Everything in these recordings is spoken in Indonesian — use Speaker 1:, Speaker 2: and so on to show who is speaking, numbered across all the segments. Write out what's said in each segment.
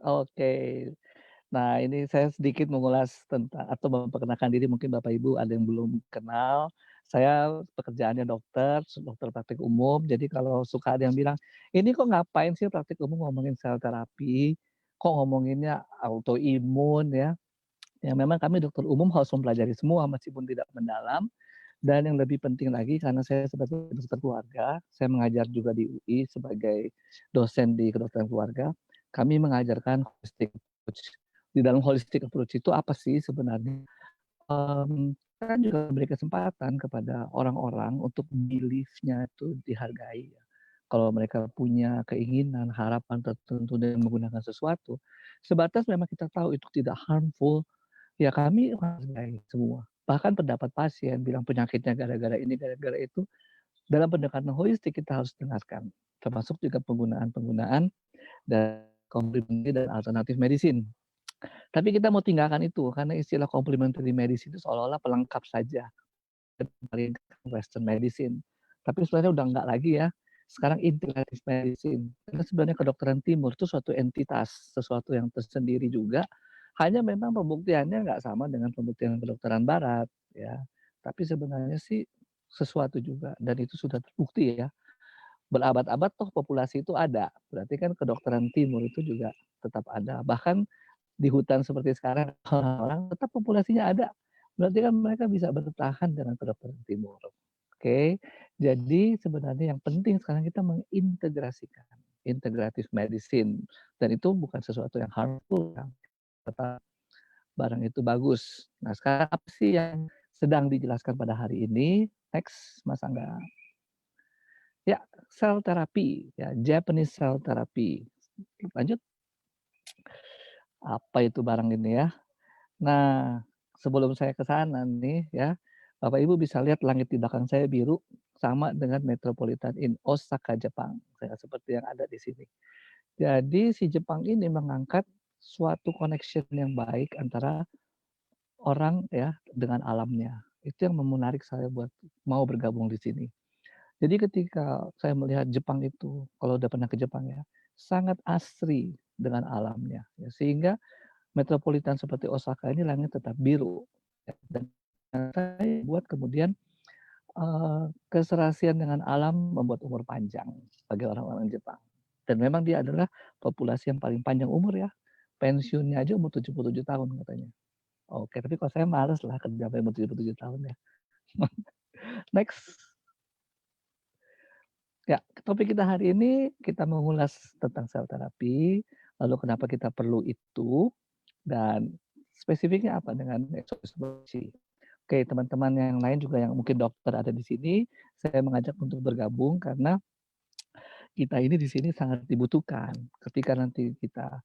Speaker 1: Oke. Nah, ini saya sedikit mengulas tentang atau memperkenalkan diri, mungkin Bapak Ibu ada yang belum kenal. Saya pekerjaannya dokter, dokter praktik umum. Jadi kalau suka ada yang bilang, "Ini kok ngapain sih praktik umum ngomongin sel terapi? Kok ngomonginnya autoimun ya?" Ya memang kami dokter umum harus mempelajari semua meskipun tidak mendalam. Dan yang lebih penting lagi karena saya sebagai dokter keluarga, saya mengajar juga di UI sebagai dosen di kedokteran keluarga, kami mengajarkan holistic approach. Di dalam holistic approach itu apa sih sebenarnya? Kita kan juga beri kesempatan kepada orang-orang untuk belief-nya itu dihargai ya. Kalau mereka punya keinginan, harapan tertentu dengan menggunakan sesuatu, sebatas memang kita tahu itu tidak harmful, ya kami hargai semua. Bahkan pendapat pasien bilang penyakitnya gara-gara ini, gara-gara itu, dalam pendekatan holistik kita harus dengarkan. Termasuk juga penggunaan-penggunaan dan komplementasi dan alternatif medicine. Tapi kita mau tinggalkan itu, karena istilah complementary medicine itu seolah-olah pelengkap saja dari western medicine. Tapi sebenarnya udah enggak lagi ya. Sekarang integrative medicine. Karena sebenarnya kedokteran timur itu suatu entitas, sesuatu yang tersendiri juga. Hanya memang pembuktiannya nggak sama dengan pembuktian kedokteran barat ya. Tapi sebenarnya sih sesuatu juga dan itu sudah terbukti ya. Berabad-abad toh populasi itu ada. Berarti kan kedokteran timur itu juga tetap ada. Bahkan di hutan seperti sekarang orang tetap populasinya ada. Berarti kan mereka bisa bertahan dengan kedokteran timur. Oke, jadi sebenarnya yang penting sekarang kita mengintegrasikan integratif medicine dan itu bukan sesuatu yang harmful kan, tetap barang itu bagus. Nah, sekarang apa sih yang sedang dijelaskan pada hari ini? Next, Mas Angga. Ya, sel terapi, ya, Japanese cell therapy. Lanjut, apa itu barang ini ya? Nah, sebelum saya ke sana nih ya, Bapak Ibu bisa lihat langit di belakang saya biru sama dengan Metropolitan in Osaka, Jepang. Saya seperti yang ada di sini. Jadi si Jepang ini mengangkat suatu connection yang baik antara orang ya dengan alamnya. Itu yang menarik saya buat mau bergabung di sini. Jadi ketika saya melihat Jepang itu, kalau udah pernah ke Jepang ya, sangat asri dengan alamnya. Ya, sehingga metropolitan seperti Osaka ini langit tetap biru. Ya, dan saya buat kemudian keserasian dengan alam membuat umur panjang bagi orang-orang Jepang. Dan memang dia adalah populasi yang paling panjang umur ya. Pensiunnya aja umur 77 tahun katanya. Oke, tapi kalau saya males lah kerja sampai umur 77 tahun ya. Next. Ya, topik kita hari ini kita mengulas tentang sel terapi, lalu kenapa kita perlu itu, dan spesifiknya apa dengan ekspresi. Oke, teman-teman yang lain juga yang mungkin dokter ada di sini, saya mengajak untuk bergabung karena kita ini di sini sangat dibutuhkan. Ketika nanti kita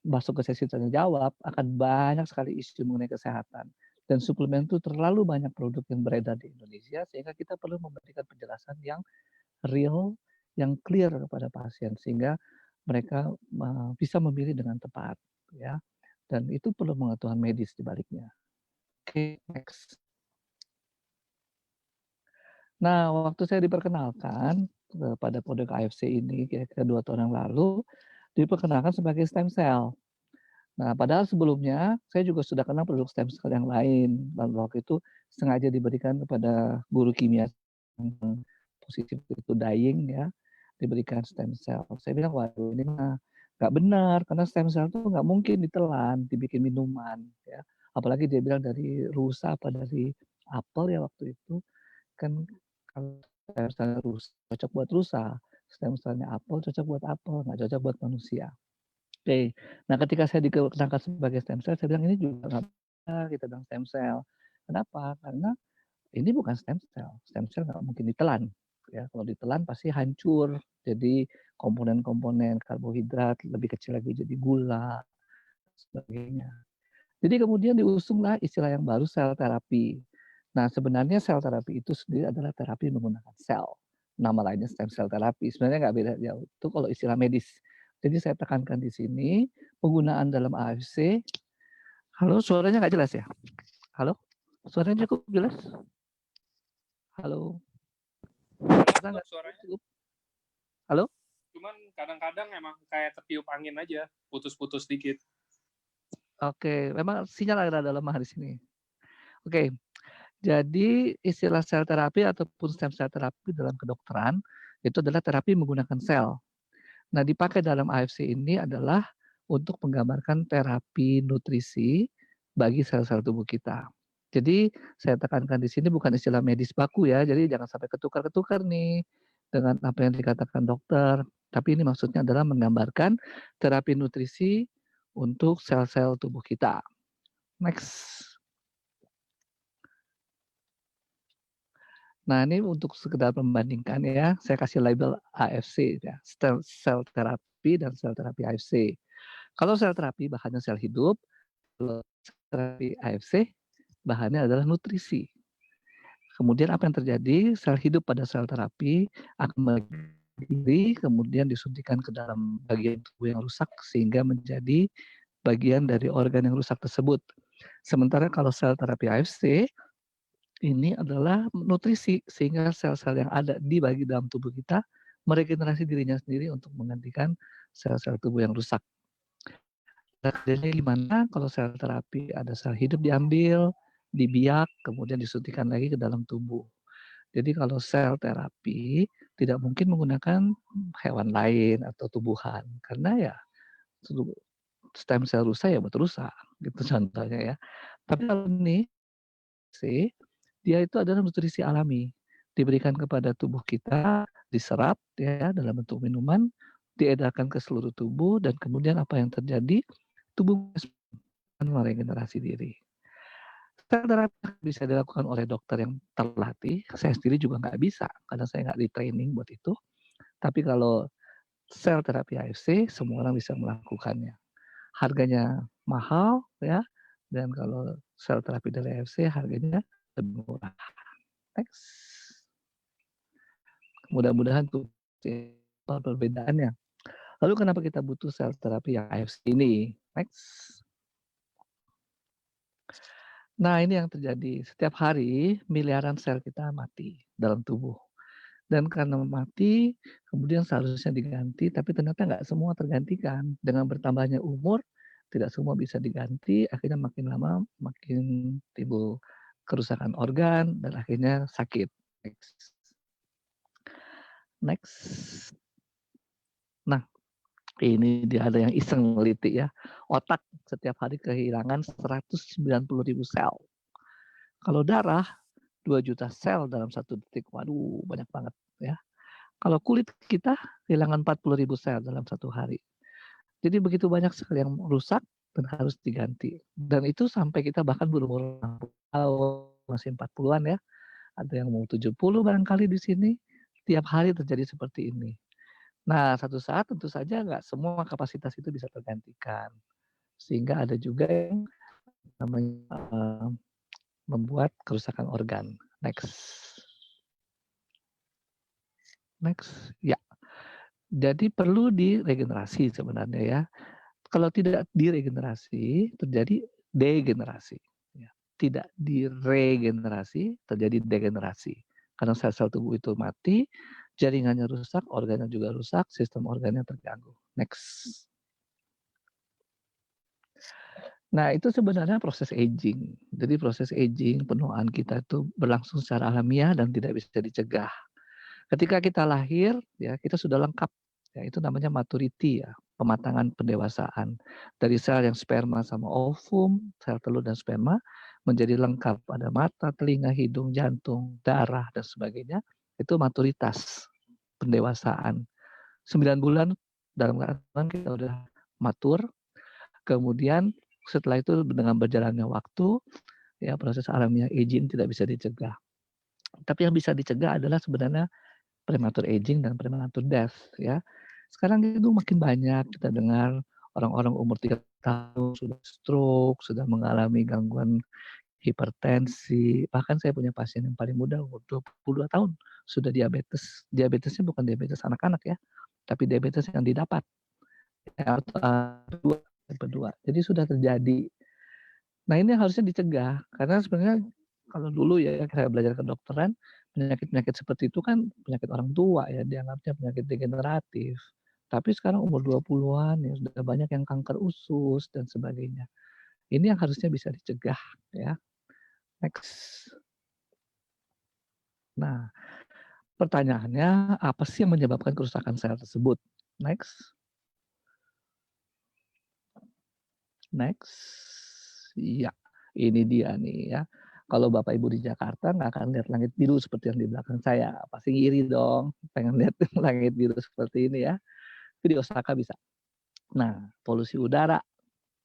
Speaker 1: masuk ke sesi tanya jawab, akan banyak sekali isu mengenai kesehatan. Dan suplemen itu terlalu banyak produk yang beredar di Indonesia, sehingga kita perlu memberikan penjelasan yang real, yang clear kepada pasien, sehingga mereka bisa memilih dengan tepat. Ya. Dan itu perlu pengetahuan medis di baliknya. Oke, next. Nah, waktu saya diperkenalkan pada produk AFC ini kira-kira 2 tahun yang lalu, diperkenalkan sebagai stem cell. Nah, padahal sebelumnya saya juga sudah kenal produk stem cell yang lain. Dan waktu itu sengaja diberikan kepada guru kimia yang positif itu dying ya, diberikan stem cell. Saya bilang, waduh ini mah nggak benar, karena stem cell itu nggak mungkin ditelan, dibikin minuman ya. Apalagi dia bilang dari rusa apa dari apel ya waktu itu. Kan kalau stem cell rusa cocok buat rusa, stem cell-nya apel cocok buat apel, nggak cocok buat manusia. Oke. Nah, ketika saya dikenalkan sebagai stem cell, saya bilang ini juga nggak benar, kita bilang stem cell. Kenapa? Karena ini bukan stem cell nggak mungkin ditelan. Ya, kalau ditelan pasti hancur. Jadi komponen-komponen karbohidrat lebih kecil lagi jadi gula, sebagainya. Jadi kemudian diusunglah istilah yang baru sel terapi. Nah, sebenarnya sel terapi itu sendiri adalah terapi menggunakan sel. Nama lainnya stem cell terapi. Sebenarnya nggak beda jauh. Itu kalau istilah medis. Jadi saya tekankan di sini penggunaan dalam AFC. Halo, suaranya nggak jelas ya? Halo, suaranya cukup jelas? Halo,
Speaker 2: Jelas
Speaker 1: bisa
Speaker 2: kok
Speaker 1: nggak
Speaker 2: suaranya.
Speaker 1: cukup? Halo,
Speaker 2: cuman kadang-kadang emang kayak tertiup angin aja, putus-putus dikit.
Speaker 1: Oke, memang sinyal ada lemah di sini. Oke, jadi istilah sel terapi ataupun stem cell terapi dalam kedokteran itu adalah terapi menggunakan sel. Nah, dipakai dalam AFC ini adalah untuk menggambarkan terapi nutrisi bagi sel-sel tubuh kita. Jadi saya tekankan di sini bukan istilah medis baku ya, jadi jangan sampai ketukar-ketukar nih dengan apa yang dikatakan dokter. Tapi ini maksudnya adalah menggambarkan terapi nutrisi untuk sel-sel tubuh kita. Next. Nah, ini untuk sekedar membandingkan ya, saya kasih label AFC ya, sel terapi dan sel terapi AFC. Kalau sel terapi bahannya sel hidup, kalau sel terapi AFC bahannya adalah nutrisi. Kemudian apa yang terjadi? Sel hidup pada sel terapi akan berdiri, kemudian disuntikan ke dalam bagian tubuh yang rusak sehingga menjadi bagian dari organ yang rusak tersebut. Sementara kalau sel terapi AFC ini adalah nutrisi sehingga sel-sel yang ada di dalam tubuh kita meregenerasi dirinya sendiri untuk menggantikan sel-sel tubuh yang rusak. Jadi gimana kalau sel terapi ada sel hidup diambil, dibiak, kemudian disuntikan lagi ke dalam tubuh. Jadi kalau sel terapi tidak mungkin menggunakan hewan lain atau tumbuhan karena ya stem sel rusak ya buat rusak gitu contohnya ya. Tapi kalau ini sih dia itu adalah nutrisi alami diberikan kepada tubuh kita, diserap ya dalam bentuk minuman, diedarkan ke seluruh tubuh dan kemudian apa yang terjadi? Tubuh meregenerasi diri. Sel terapi bisa dilakukan oleh dokter yang terlatih. Saya sendiri juga nggak bisa karena saya nggak di training buat itu. Tapi kalau sel terapi AFC semua orang bisa melakukannya. Harganya mahal ya, dan kalau sel terapi dari AFC harganya lebih murah. Next. Mudah-mudahan tuh perbedaannya. Lalu kenapa kita butuh sel terapi yang AFC ini? Next. Nah, ini yang terjadi. Setiap hari miliaran sel kita mati dalam tubuh. Dan karena mati, kemudian seharusnya diganti, tapi ternyata nggak semua tergantikan. Dengan bertambahnya umur, tidak semua bisa diganti, akhirnya makin lama makin timbul kerusakan organ, dan akhirnya sakit. Next. Next. Nah, ini dia ada yang iseng meliti ya. Otak setiap hari kehilangan 190.000 sel. Kalau darah 2 juta sel dalam 1 detik. Waduh, banyak banget ya. Kalau kulit kita kehilangan 40.000 sel dalam 1 hari. Jadi begitu banyak sel yang rusak dan harus diganti. Dan itu sampai kita bahkan berumur 60 tahun, masih 40-an ya. Ada yang mau 70 barangkali di sini. Tiap hari terjadi seperti ini. Nah, satu saat tentu saja nggak semua kapasitas itu bisa tergantikan. Sehingga ada juga yang namanya membuat kerusakan organ. Next. Next. Ya. Jadi perlu diregenerasi sebenarnya ya. Kalau tidak diregenerasi, terjadi degenerasi. Ya. Tidak diregenerasi, terjadi degenerasi. Karena sel-sel tubuh itu mati, jaringannya rusak, organnya juga rusak, sistem organnya terganggu. Next. Nah, itu sebenarnya proses aging. Jadi proses aging, penuaan kita itu berlangsung secara alamiah dan tidak bisa dicegah. Ketika kita lahir, ya kita sudah lengkap. Ya, itu namanya maturity ya, pematangan pendewasaan. Dari sel yang sperma sama ovum, sel telur dan sperma menjadi lengkap. Ada mata, telinga, hidung, jantung, darah dan sebagainya. Itu maturitas pendewasaan. 9 bulan dalam keadaan kita udah matur. Kemudian setelah itu dengan berjalannya waktu, ya proses alamiah aging tidak bisa dicegah. Tapi yang bisa dicegah adalah sebenarnya premature aging dan premature death ya. Sekarang itu makin banyak kita dengar orang-orang umur 3 tahun sudah stroke, sudah mengalami gangguan hipertensi. Bahkan saya punya pasien yang paling muda umur 22 tahun sudah diabetes. Diabetesnya bukan diabetes anak-anak ya, tapi diabetes yang didapat. Ya, tipe 2. Jadi sudah terjadi. Nah, ini harusnya dicegah karena sebenarnya kalau dulu ya saya belajar kedokteran, penyakit-penyakit seperti itu kan penyakit orang tua ya, dianggapnya penyakit degeneratif. Tapi sekarang umur 20-an ya sudah banyak yang kanker usus dan sebagainya. Ini yang harusnya bisa dicegah ya. Next. Nah, pertanyaannya apa sih yang menyebabkan kerusakan sel tersebut? Next. Next. Iya, ini dia nih ya. Kalau Bapak Ibu di Jakarta nggak akan lihat langit biru seperti yang di belakang saya. Pasti iri dong, pengen lihat langit biru seperti ini ya. Tapi di Osaka bisa. Nah, polusi udara,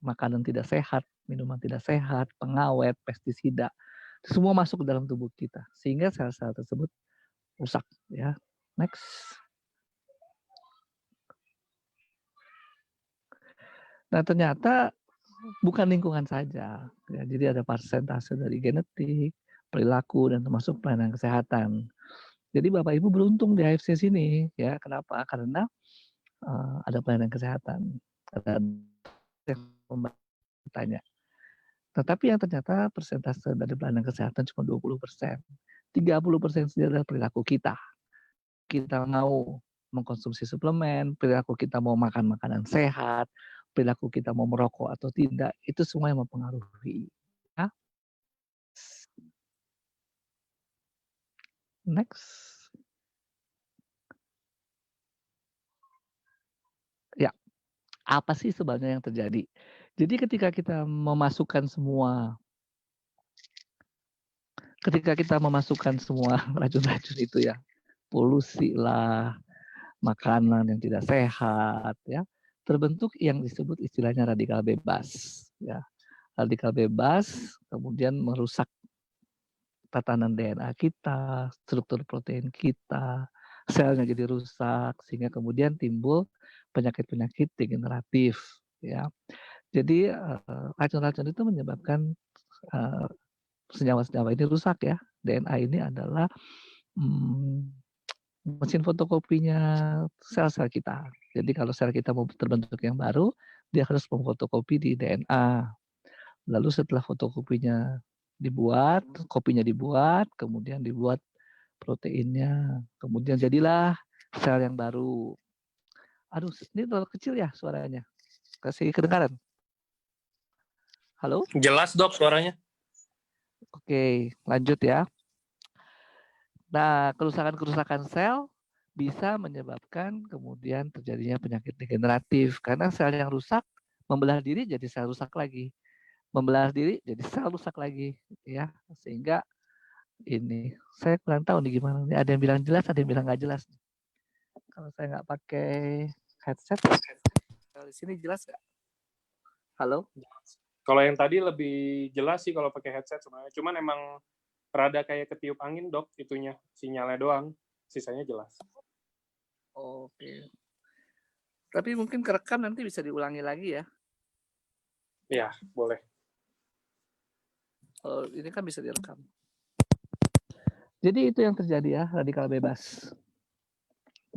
Speaker 1: makanan tidak sehat, minuman tidak sehat, pengawet, pestisida, semua masuk ke dalam tubuh kita sehingga sel-sel tersebut rusak ya. Next. Nah, ternyata bukan lingkungan saja ya, jadi ada persentase dari genetik, perilaku dan termasuk pelayanan kesehatan. Jadi Bapak Ibu beruntung di AFC sini ya. Kenapa? Karena ada pelayanan kesehatan. Ada yang bertanya. Tetapi yang ternyata persentase dari pelayanan kesehatan cuma 20%. 30% sendiri adalah perilaku kita. Kita mau mengkonsumsi suplemen, perilaku kita mau makan makanan sehat, perilaku kita mau merokok atau tidak, itu semua yang mempengaruhi. Ya. Next. Ya, apa sih sebenarnya yang terjadi? Jadi ketika kita memasukkan semua racun-racun itu ya, polusi lah, makanan yang tidak sehat ya, terbentuk yang disebut istilahnya radikal bebas ya. Radikal bebas kemudian merusak tatanan DNA kita, struktur protein kita, selnya jadi rusak sehingga kemudian timbul penyakit-penyakit degeneratif ya. Jadi racun-racun itu menyebabkan senyawa-senyawa ini rusak ya. DNA ini adalah mesin fotokopinya sel-sel kita. Jadi kalau sel kita mau terbentuk yang baru, dia harus memfotokopi di DNA. Lalu setelah fotokopinya dibuat, kopinya dibuat, kemudian dibuat proteinnya, kemudian jadilah sel yang baru. Aduh, ini terlalu kecil ya suaranya. Kasih kedengaran. Halo?
Speaker 2: Jelas dok suaranya.
Speaker 1: Oke, lanjut ya. Nah, kerusakan-kerusakan sel bisa menyebabkan kemudian terjadinya penyakit degeneratif karena sel yang rusak membelah diri jadi sel rusak lagi, membelah diri jadi sel rusak lagi, ya sehingga ini saya kurang tahu nih gimana nih. Ada yang bilang jelas, ada yang bilang nggak jelas. Kalau saya nggak pakai headset, kalau di sini jelas nggak? Halo?
Speaker 2: Kalau yang tadi lebih jelas sih kalau pakai headset sebenarnya. Cuman emang rada kayak ketiup angin dok itunya, sinyalnya doang. Sisanya jelas.
Speaker 1: Oke. Tapi mungkin kerekam nanti bisa diulangi lagi ya.
Speaker 2: Iya, boleh.
Speaker 1: Ini kan bisa direkam. Jadi itu yang terjadi ya, radikal bebas.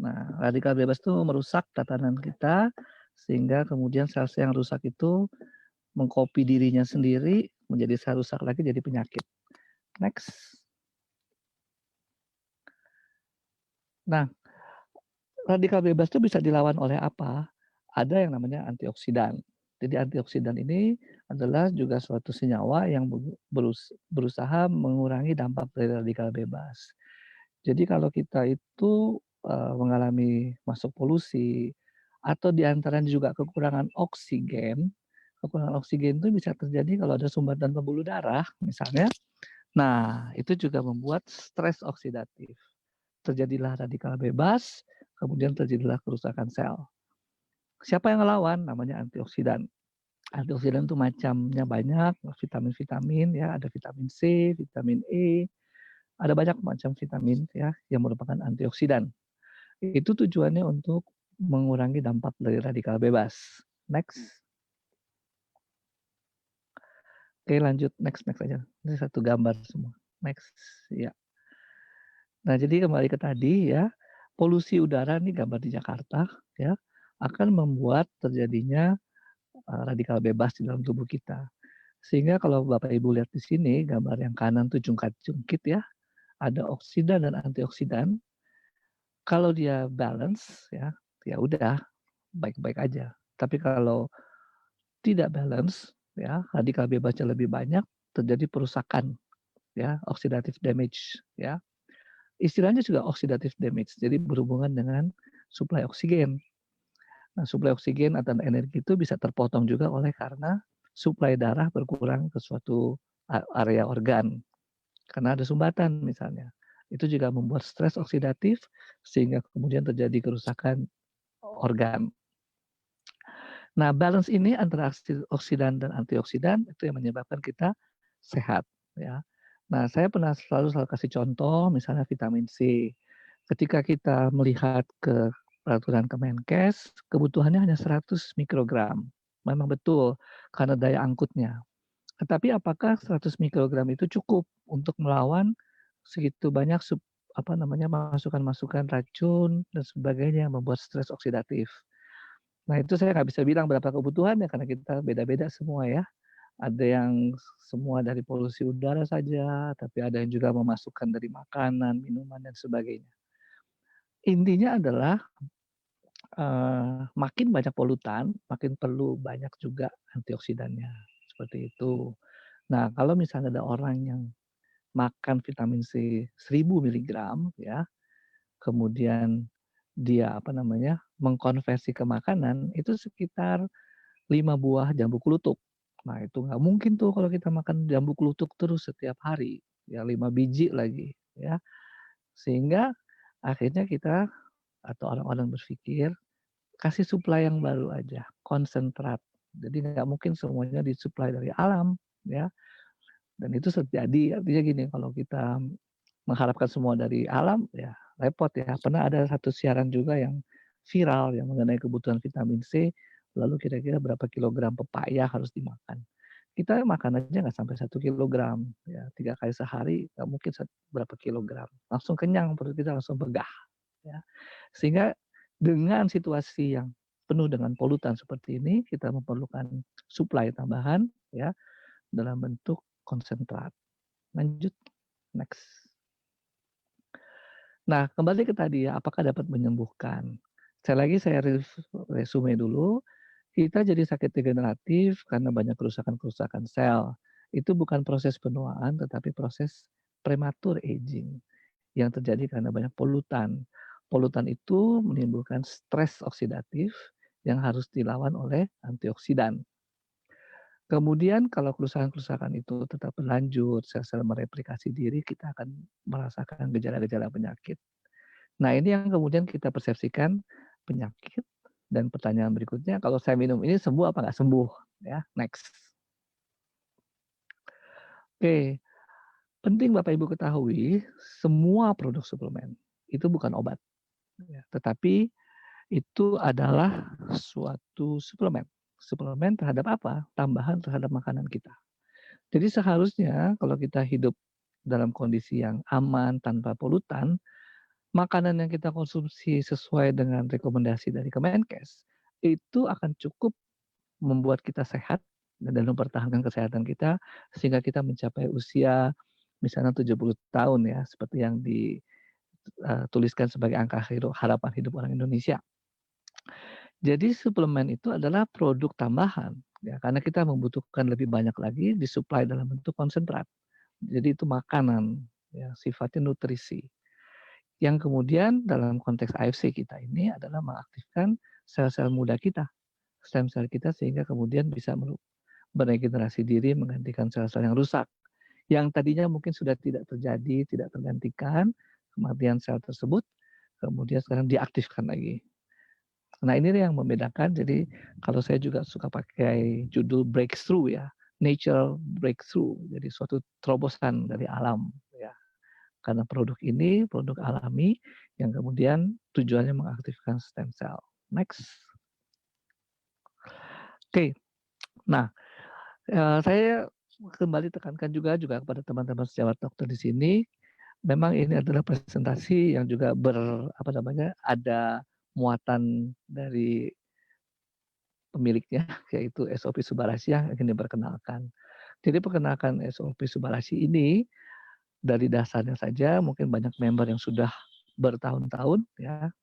Speaker 1: Nah, radikal bebas itu merusak tatanan kita sehingga kemudian sel-sel yang rusak itu mengcopy dirinya sendiri menjadi sel rusak lagi jadi penyakit. Next. Nah, radikal bebas itu bisa dilawan oleh apa? Ada yang namanya antioksidan. Jadi antioksidan ini adalah juga suatu senyawa yang berusaha mengurangi dampak dari radikal bebas. Jadi kalau kita itu mengalami masuk polusi atau diantaranya juga kekurangan oksigen itu bisa terjadi kalau ada sumbatan pembuluh darah misalnya. Nah, itu juga membuat stres oksidatif. Terjadilah radikal bebas, kemudian terjadilah kerusakan sel. Siapa yang ngelawan? Namanya antioksidan. Antioksidan itu macamnya banyak, vitamin-vitamin ya, ada vitamin C, vitamin E, ada banyak macam vitamin ya yang merupakan antioksidan. Itu tujuannya untuk mengurangi dampak dari radikal bebas. Next. Oke, lanjut next aja. Ini satu gambar semua. Next. Ya. Nah, jadi kembali ke tadi ya, polusi udara nih gambar di Jakarta ya akan membuat terjadinya radikal bebas di dalam tubuh kita. Sehingga kalau Bapak Ibu lihat di sini gambar yang kanan tuh jungkit-jungkit ya, ada oksidan dan antioksidan. Kalau dia balance ya udah baik-baik aja. Tapi kalau tidak balance, ya, radikal bebasnya lebih banyak, terjadi perusakan, ya, oxidative damage, ya. Istilahnya juga oxidative damage, jadi berhubungan dengan suplai oksigen. Nah, suplai oksigen atau energi itu bisa terpotong juga oleh karena suplai darah berkurang ke suatu area organ, karena ada sumbatan misalnya. Itu juga membuat stres oksidatif sehingga kemudian terjadi kerusakan organ. Nah, balance ini antara oksidan dan antioksidan itu yang menyebabkan kita sehat, ya. Nah, saya pernah selalu kasih contoh misalnya vitamin C. Ketika kita melihat ke peraturan Kemenkes, kebutuhannya hanya 100 mikrogram. Memang betul karena daya angkutnya. Tetapi apakah 100 mikrogram itu cukup untuk melawan segitu banyak masukan-masukan racun dan sebagainya yang membuat stres oksidatif? Nah, itu saya nggak bisa bilang berapa kebutuhannya karena kita beda-beda semua ya. Ada yang semua dari polusi udara saja, tapi ada yang juga memasukkan dari makanan, minuman, dan sebagainya. Intinya adalah, makin banyak polutan, makin perlu banyak juga antioksidannya, seperti itu. Nah, kalau misalnya ada orang yang makan vitamin C 1000 miligram ya, kemudian dia mengkonversi ke makanan, itu sekitar 5 buah jambu klutuk. Nah, itu nggak mungkin tuh kalau kita makan jambu klutuk terus setiap hari, ya 5 biji lagi, ya. Sehingga akhirnya kita atau orang-orang berpikir, kasih suplai yang baru aja, konsentrat. Jadi nggak mungkin semuanya disuplai dari alam, ya. Dan itu terjadi, artinya gini, kalau kita mengharapkan semua dari alam, ya repot ya. Pernah ada satu siaran juga yang viral yang mengenai kebutuhan vitamin C, lalu kira-kira berapa kilogram pepaya harus dimakan. Kita makan aja nggak sampai 1 kilogram, ya 3 kali sehari nggak mungkin berapa kilogram. Langsung kenyang, perut kita langsung begah, ya. Sehingga dengan situasi yang penuh dengan polutan seperti ini, kita memerlukan suplai tambahan, ya, dalam bentuk konsentrat. Lanjut, next. Nah, kembali ke tadi ya, apakah dapat menyembuhkan? Sekali lagi saya resume dulu, kita jadi sakit degeneratif karena banyak kerusakan-kerusakan sel. Itu bukan proses penuaan, tetapi proses prematur aging yang terjadi karena banyak polutan. Polutan itu menimbulkan stres oksidatif yang harus dilawan oleh antioksidan. Kemudian kalau kerusakan-kerusakan itu tetap berlanjut, sel-sel mereplikasi diri, kita akan merasakan gejala-gejala penyakit. Nah, ini yang kemudian kita persepsikan penyakit dan pertanyaan berikutnya, kalau saya minum ini sembuh apa nggak sembuh? Ya, next. Oke, penting Bapak Ibu ketahui, semua produk suplemen itu bukan obat, ya, tetapi itu adalah suatu suplemen. Suplemen terhadap apa? Tambahan terhadap makanan kita. Jadi seharusnya kalau kita hidup dalam kondisi yang aman tanpa polutan, makanan yang kita konsumsi sesuai dengan rekomendasi dari Kemenkes, itu akan cukup membuat kita sehat dan mempertahankan kesehatan kita, sehingga kita mencapai usia misalnya 70 tahun ya, seperti yang dituliskan sebagai angka harapan hidup orang Indonesia. Jadi suplemen itu adalah produk tambahan, ya, karena kita membutuhkan lebih banyak lagi disuplai dalam bentuk konsentrat. Jadi itu makanan, ya, sifatnya nutrisi. Yang kemudian dalam konteks AFC kita ini adalah mengaktifkan sel-sel muda kita, stem sel kita sehingga kemudian bisa beregenerasi diri menggantikan sel-sel yang rusak. Yang tadinya mungkin sudah tidak terjadi, tidak tergantikan, kematian sel tersebut, kemudian sekarang diaktifkan lagi. Nah, ini yang membedakan. Jadi kalau saya juga suka pakai judul breakthrough ya, natural breakthrough. Jadi suatu terobosan dari alam ya. Karena produk ini produk alami yang kemudian tujuannya mengaktifkan stem cell. Next. Oke. Nah, saya kembali tekankan juga kepada teman-teman sejawat dokter di sini, memang ini adalah presentasi yang juga ada muatan dari pemiliknya, yaitu SOP Subarashi yang ingin diperkenalkan. Jadi perkenalkan SOP Subarashi ini, dari dasarnya saja mungkin banyak member yang sudah bertahun-tahun ya,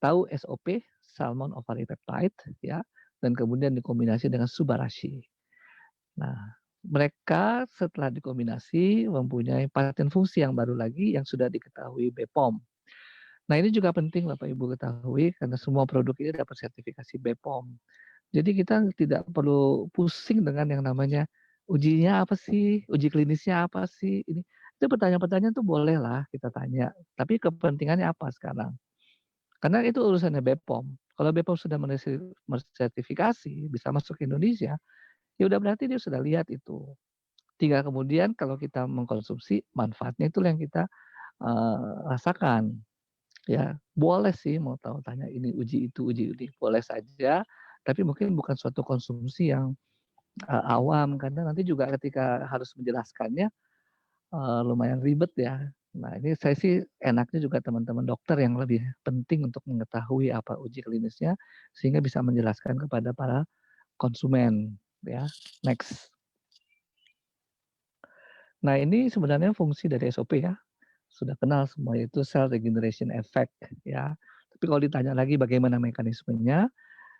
Speaker 1: tahu SOP salmon ovary peptide ya, dan kemudian dikombinasi dengan Subarashi. Nah, mereka setelah dikombinasi mempunyai paten fungsi yang baru lagi yang sudah diketahui BPOM. Nah, ini juga penting Bapak Ibu ketahui karena semua produk ini dapat sertifikasi BPOM. Jadi kita tidak perlu pusing dengan yang namanya ujinya apa sih, uji klinisnya apa sih, ini itu pertanyaan-pertanyaan tuh bolehlah kita tanya, tapi kepentingannya apa sekarang? Karena itu urusannya BPOM. Kalau BPOM sudah mensertifikasi bisa masuk ke Indonesia, ya udah berarti dia sudah lihat itu. Tinggal kemudian kalau kita mengkonsumsi manfaatnya itulah yang kita rasakan. Ya, boleh sih mau tahu tanya ini uji itu, uji ini, boleh saja, tapi mungkin bukan suatu konsumsi yang awam karena nanti juga ketika harus menjelaskannya lumayan ribet ya. Nah, ini saya sih enaknya juga teman-teman dokter yang lebih penting untuk mengetahui apa uji klinisnya sehingga bisa menjelaskan kepada para konsumen ya. Next. Nah, ini sebenarnya fungsi dari SOP ya. Sudah kenal semua itu cell regeneration effect ya. Tapi kalau ditanya lagi bagaimana mekanismenya,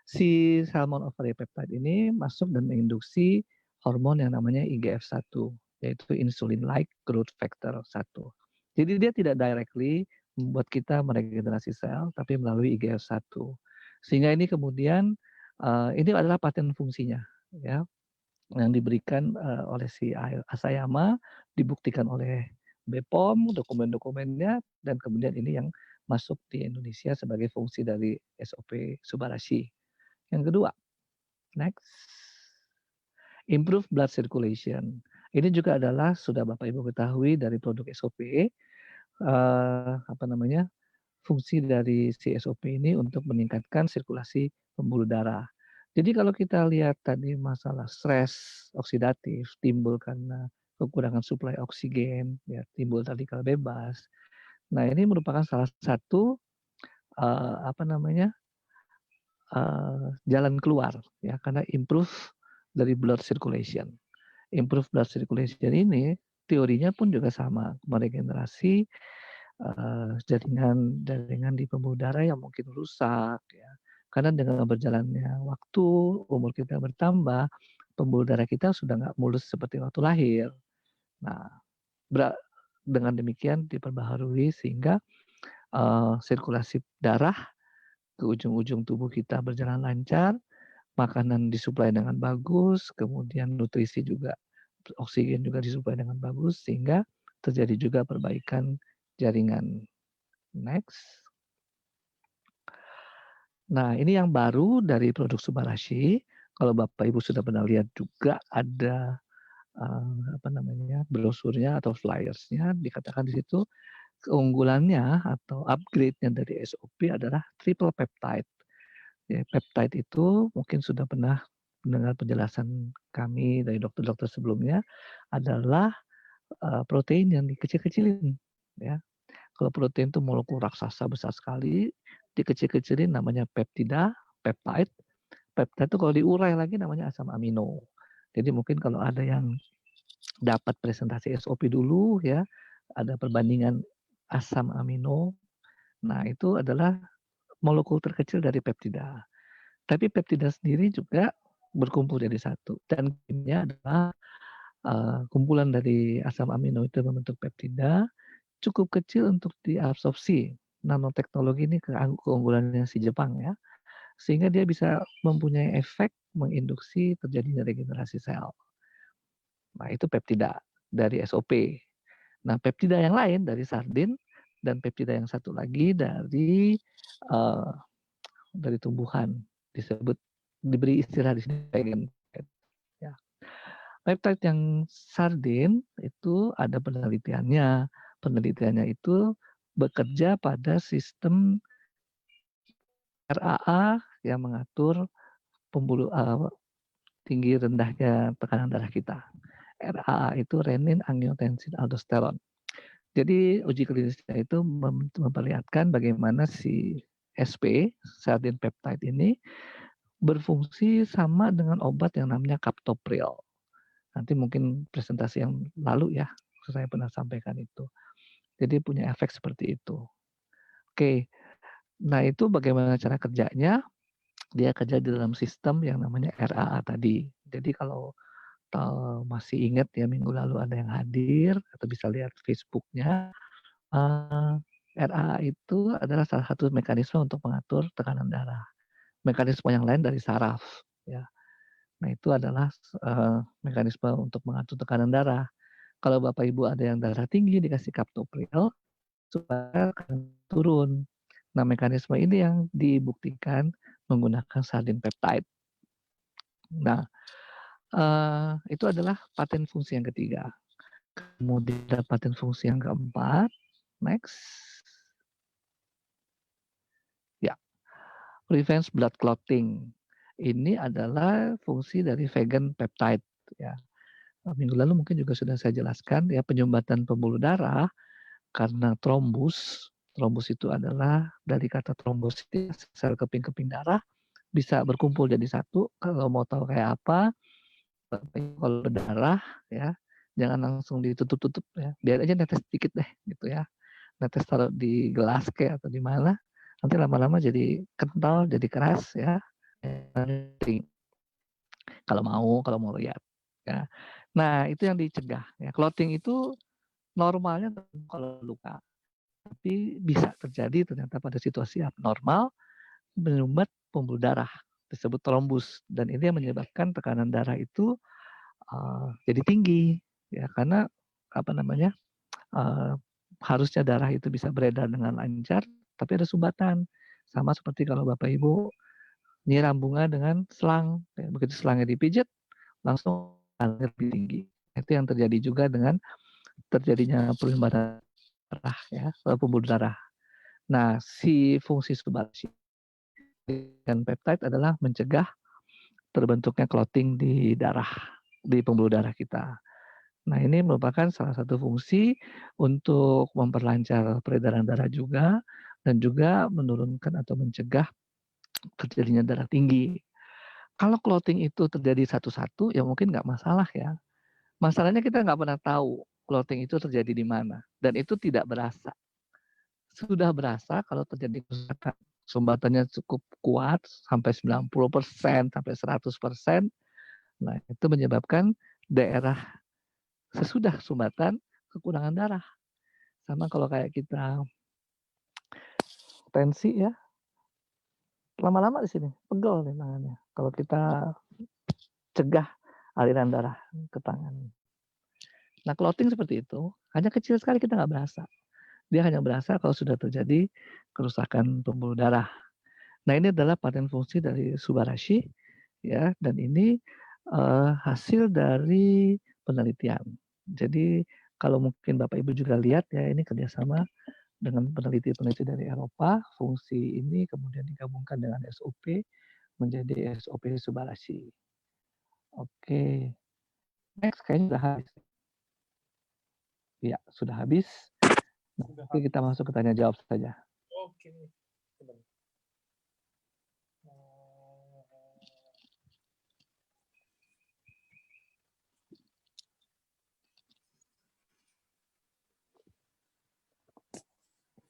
Speaker 1: si salmon ovary peptide ini masuk dan menginduksi hormon yang namanya IGF-1, yaitu insulin-like growth factor 1. Jadi dia tidak directly membuat kita meregenerasi sel, tapi melalui IGF-1. Sehingga ini kemudian ini adalah paten fungsinya, ya, yang diberikan oleh si Asayama, dibuktikan oleh BPOM, dokumen-dokumennya, dan kemudian ini yang masuk di Indonesia sebagai fungsi dari SOP Subarashi. Yang kedua, next, improve blood circulation. Ini juga adalah sudah Bapak Ibu ketahui dari produk SOP, apa namanya, fungsi dari si SOP ini untuk meningkatkan sirkulasi pembuluh darah. Jadi kalau kita lihat tadi masalah stres oksidatif timbul karena kekurangan suplai oksigen, ya timbul radikal bebas. Nah ini merupakan salah satu apa namanya jalan keluar ya karena improve dari blood circulation. Improve blood circulation ini teorinya pun juga sama, meregenerasi jaringan di pembuluh darah yang mungkin rusak ya. Karena dengan berjalannya waktu, umur kita bertambah, pembuluh darah kita sudah nggak mulus seperti waktu lahir. Nah, dengan demikian diperbaharui sehingga sirkulasi darah ke ujung-ujung tubuh kita berjalan lancar, makanan disuplai dengan bagus, kemudian nutrisi juga, oksigen juga disuplai dengan bagus, sehingga terjadi juga perbaikan jaringan. Next. Nah, ini yang baru dari produk Subarashi. Kalau Bapak Ibu sudah pernah lihat juga ada apa namanya brosurnya atau flyersnya, dikatakan di situ keunggulannya atau upgrade-nya dari SOP adalah triple peptide. Ya, peptide itu mungkin sudah pernah mendengar penjelasan kami dari dokter-dokter sebelumnya adalah protein yang dikecil-kecilin ya. Kalau protein itu molekul raksasa besar sekali, dikecil-kecilin namanya peptida, peptide. Peptide itu kalau diurai lagi namanya asam amino. Jadi mungkin kalau ada yang dapat presentasi SOP dulu ya, ada perbandingan asam amino. Nah, itu adalah molekul terkecil dari peptida. Tapi peptida sendiri juga berkumpul jadi satu. Dan ini adalah kumpulan dari asam amino itu membentuk peptida, cukup kecil untuk diabsorpsi. Nanoteknologi ini keunggulannya si Jepang ya. Sehingga dia bisa mempunyai efek menginduksi terjadinya regenerasi sel. Nah, itu peptida dari SOP. Nah, peptida yang lain dari sardin dan peptida yang satu lagi uh, dari tumbuhan disebut diberi istilah di sini ya. Peptide yang sardin itu ada penelitiannya. Penelitiannya itu bekerja pada sistem RAA yang mengatur pembuluh tinggi rendahnya tekanan darah kita. RAA itu renin, angiotensin, aldosteron. Jadi uji klinisnya itu memperlihatkan bagaimana si SP, sardin peptide ini berfungsi sama dengan obat yang namanya captopril. Nanti mungkin presentasi yang lalu ya, saya pernah sampaikan itu. Jadi punya efek seperti itu. Oke, Nah, itu bagaimana cara kerjanya? Dia kerja di dalam sistem yang namanya RAA tadi. Jadi kalau masih ingat ya minggu lalu ada yang hadir atau bisa lihat Facebooknya, RAA itu adalah salah satu mekanisme untuk mengatur tekanan darah. Mekanisme yang lain dari saraf, ya. Nah, itu adalah, mekanisme untuk mengatur tekanan darah. Kalau Bapak Ibu ada yang darah tinggi dikasih Captopril supaya turun. Nah, mekanisme ini yang dibuktikan menggunakan sardin peptide. Nah, itu adalah paten fungsi yang ketiga. Kemudian ada paten fungsi yang keempat, next. Ya, prevents blood clotting. Ini adalah fungsi dari vegan peptide, ya. Minggu lalu mungkin juga sudah saya jelaskan ya, penyumbatan pembuluh darah karena trombus. Trombus itu adalah dari kata trombositis, sel keping-keping darah bisa berkumpul jadi satu. Kalau mau tahu kayak apa, kalau berdarah ya, jangan langsung ditutup-tutup ya. Biar aja netes dikit deh gitu ya. Netes taruh di gelas kayak atau di mana. Nanti lama-lama jadi kental, jadi keras ya. Kalau mau lihat ya. Nah, itu yang dicegah ya. Clotting itu normalnya kalau luka, tapi bisa terjadi ternyata pada situasi abnormal menyumbat pembuluh darah disebut trombus, dan ini yang menyebabkan tekanan darah itu jadi tinggi ya, karena apa namanya, harusnya darah itu bisa beredar dengan lancar tapi ada sumbatan, sama seperti kalau Bapak Ibu nyiram bunga dengan selang ya, begitu selangnya dipijat langsung lebih tinggi. Itu yang terjadi juga dengan terjadinya penyumbatan darah ya, pembuluh darah. Nah, si fungsi subbaksi dan peptide adalah mencegah terbentuknya clotting di darah, di pembuluh darah kita. Nah, ini merupakan salah satu fungsi untuk memperlancar peredaran darah juga, dan juga menurunkan atau mencegah terjadinya darah tinggi. Kalau clotting itu terjadi satu-satu, ya mungkin nggak masalah ya. Masalahnya kita nggak pernah tahu clotting itu terjadi di mana, dan itu tidak berasa. Sudah berasa kalau terjadi kerusakan. Sumbatannya cukup kuat sampai 90% sampai 100%. Nah, itu menyebabkan daerah sesudah sumbatan kekurangan darah. Sama kalau kayak kita tensi ya, lama-lama di sini pegel nih tangannya. Kalau kita cegah aliran darah ke tangan. Nah, clotting seperti itu, hanya kecil sekali kita nggak berasa. Dia hanya berasa kalau sudah terjadi kerusakan pembuluh darah. Nah, ini adalah paten fungsi dari Subarashi ya, dan ini hasil dari penelitian. Jadi kalau mungkin Bapak Ibu juga lihat ya, ini kerjasama dengan peneliti-peneliti dari Eropa. Fungsi ini kemudian digabungkan dengan SOP menjadi SOP Subarashi. Oke, next kayaknya sudah habis. Ya, sudah habis. Nah, oke, kita masuk ke tanya jawab saja.
Speaker 2: Oke.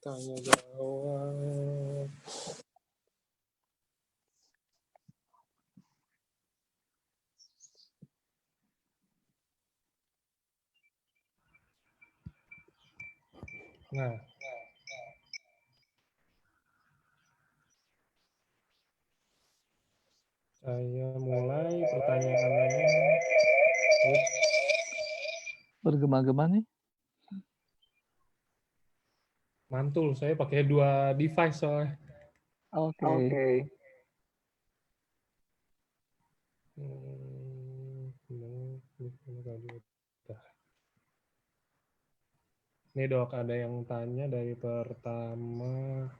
Speaker 2: Tanya jawab. Nah, saya mulai pertanyaannya.
Speaker 1: Bergema-gema nih.
Speaker 2: Mantul, saya pakai 2 device soalnya.
Speaker 1: Oke.
Speaker 2: Nih dok, ada yang tanya dari pertama.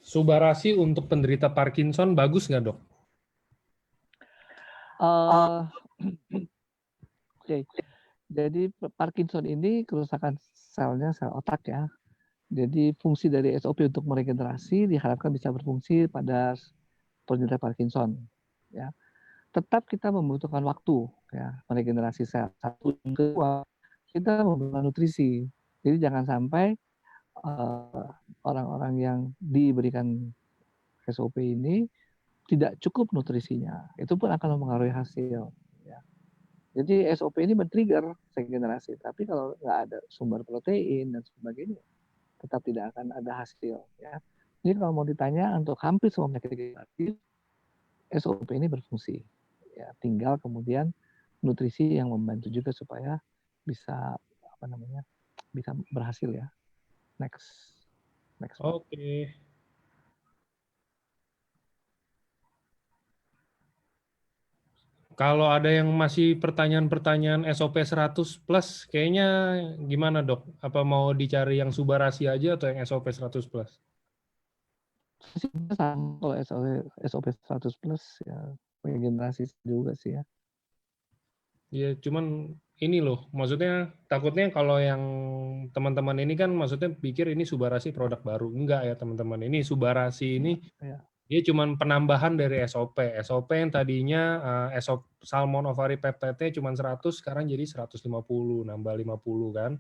Speaker 2: Subarasi untuk penderita Parkinson bagus nggak dok?
Speaker 1: Oke. Jadi Parkinson ini kerusakan selnya sel otak ya. Jadi fungsi dari SOP untuk meregenerasi diharapkan bisa berfungsi pada penderita Parkinson. Ya, tetap kita membutuhkan waktu ya meregenerasi sel. Satu, yang kedua kita membutuhkan nutrisi. Jadi jangan sampai orang-orang yang diberikan SOP ini tidak cukup nutrisinya, itu pun akan mempengaruhi hasil. Ya. Jadi SOP ini men-trigger regenerasi, tapi kalau nggak ada sumber protein dan sebagainya, tetap tidak akan ada hasil. Ya. Jadi kalau mau ditanya untuk hampir semua penyakit regeneratif, SOP ini berfungsi. Ya, tinggal kemudian nutrisi yang membantu juga supaya bisa bisa berhasil ya. Next Pak.
Speaker 2: Oke. Kalau ada yang masih pertanyaan-pertanyaan SOP 100 plus, kayaknya gimana dok? Apa mau dicari yang Subarasi aja atau yang SOP 100 plus?
Speaker 1: Kalau SOP 100 plus ya regenerasi juga sih ya.
Speaker 2: Ya, cuman ini loh, maksudnya takutnya kalau yang teman-teman ini kan maksudnya pikir ini Subarasi produk baru. Enggak ya teman-teman, ini Subarasi ini
Speaker 1: Ya.
Speaker 2: dia cuma penambahan dari SOP. SOP yang tadinya SOP Salmon Ovari Peptide-nya cuma 100, sekarang jadi 150, nambah 50 kan.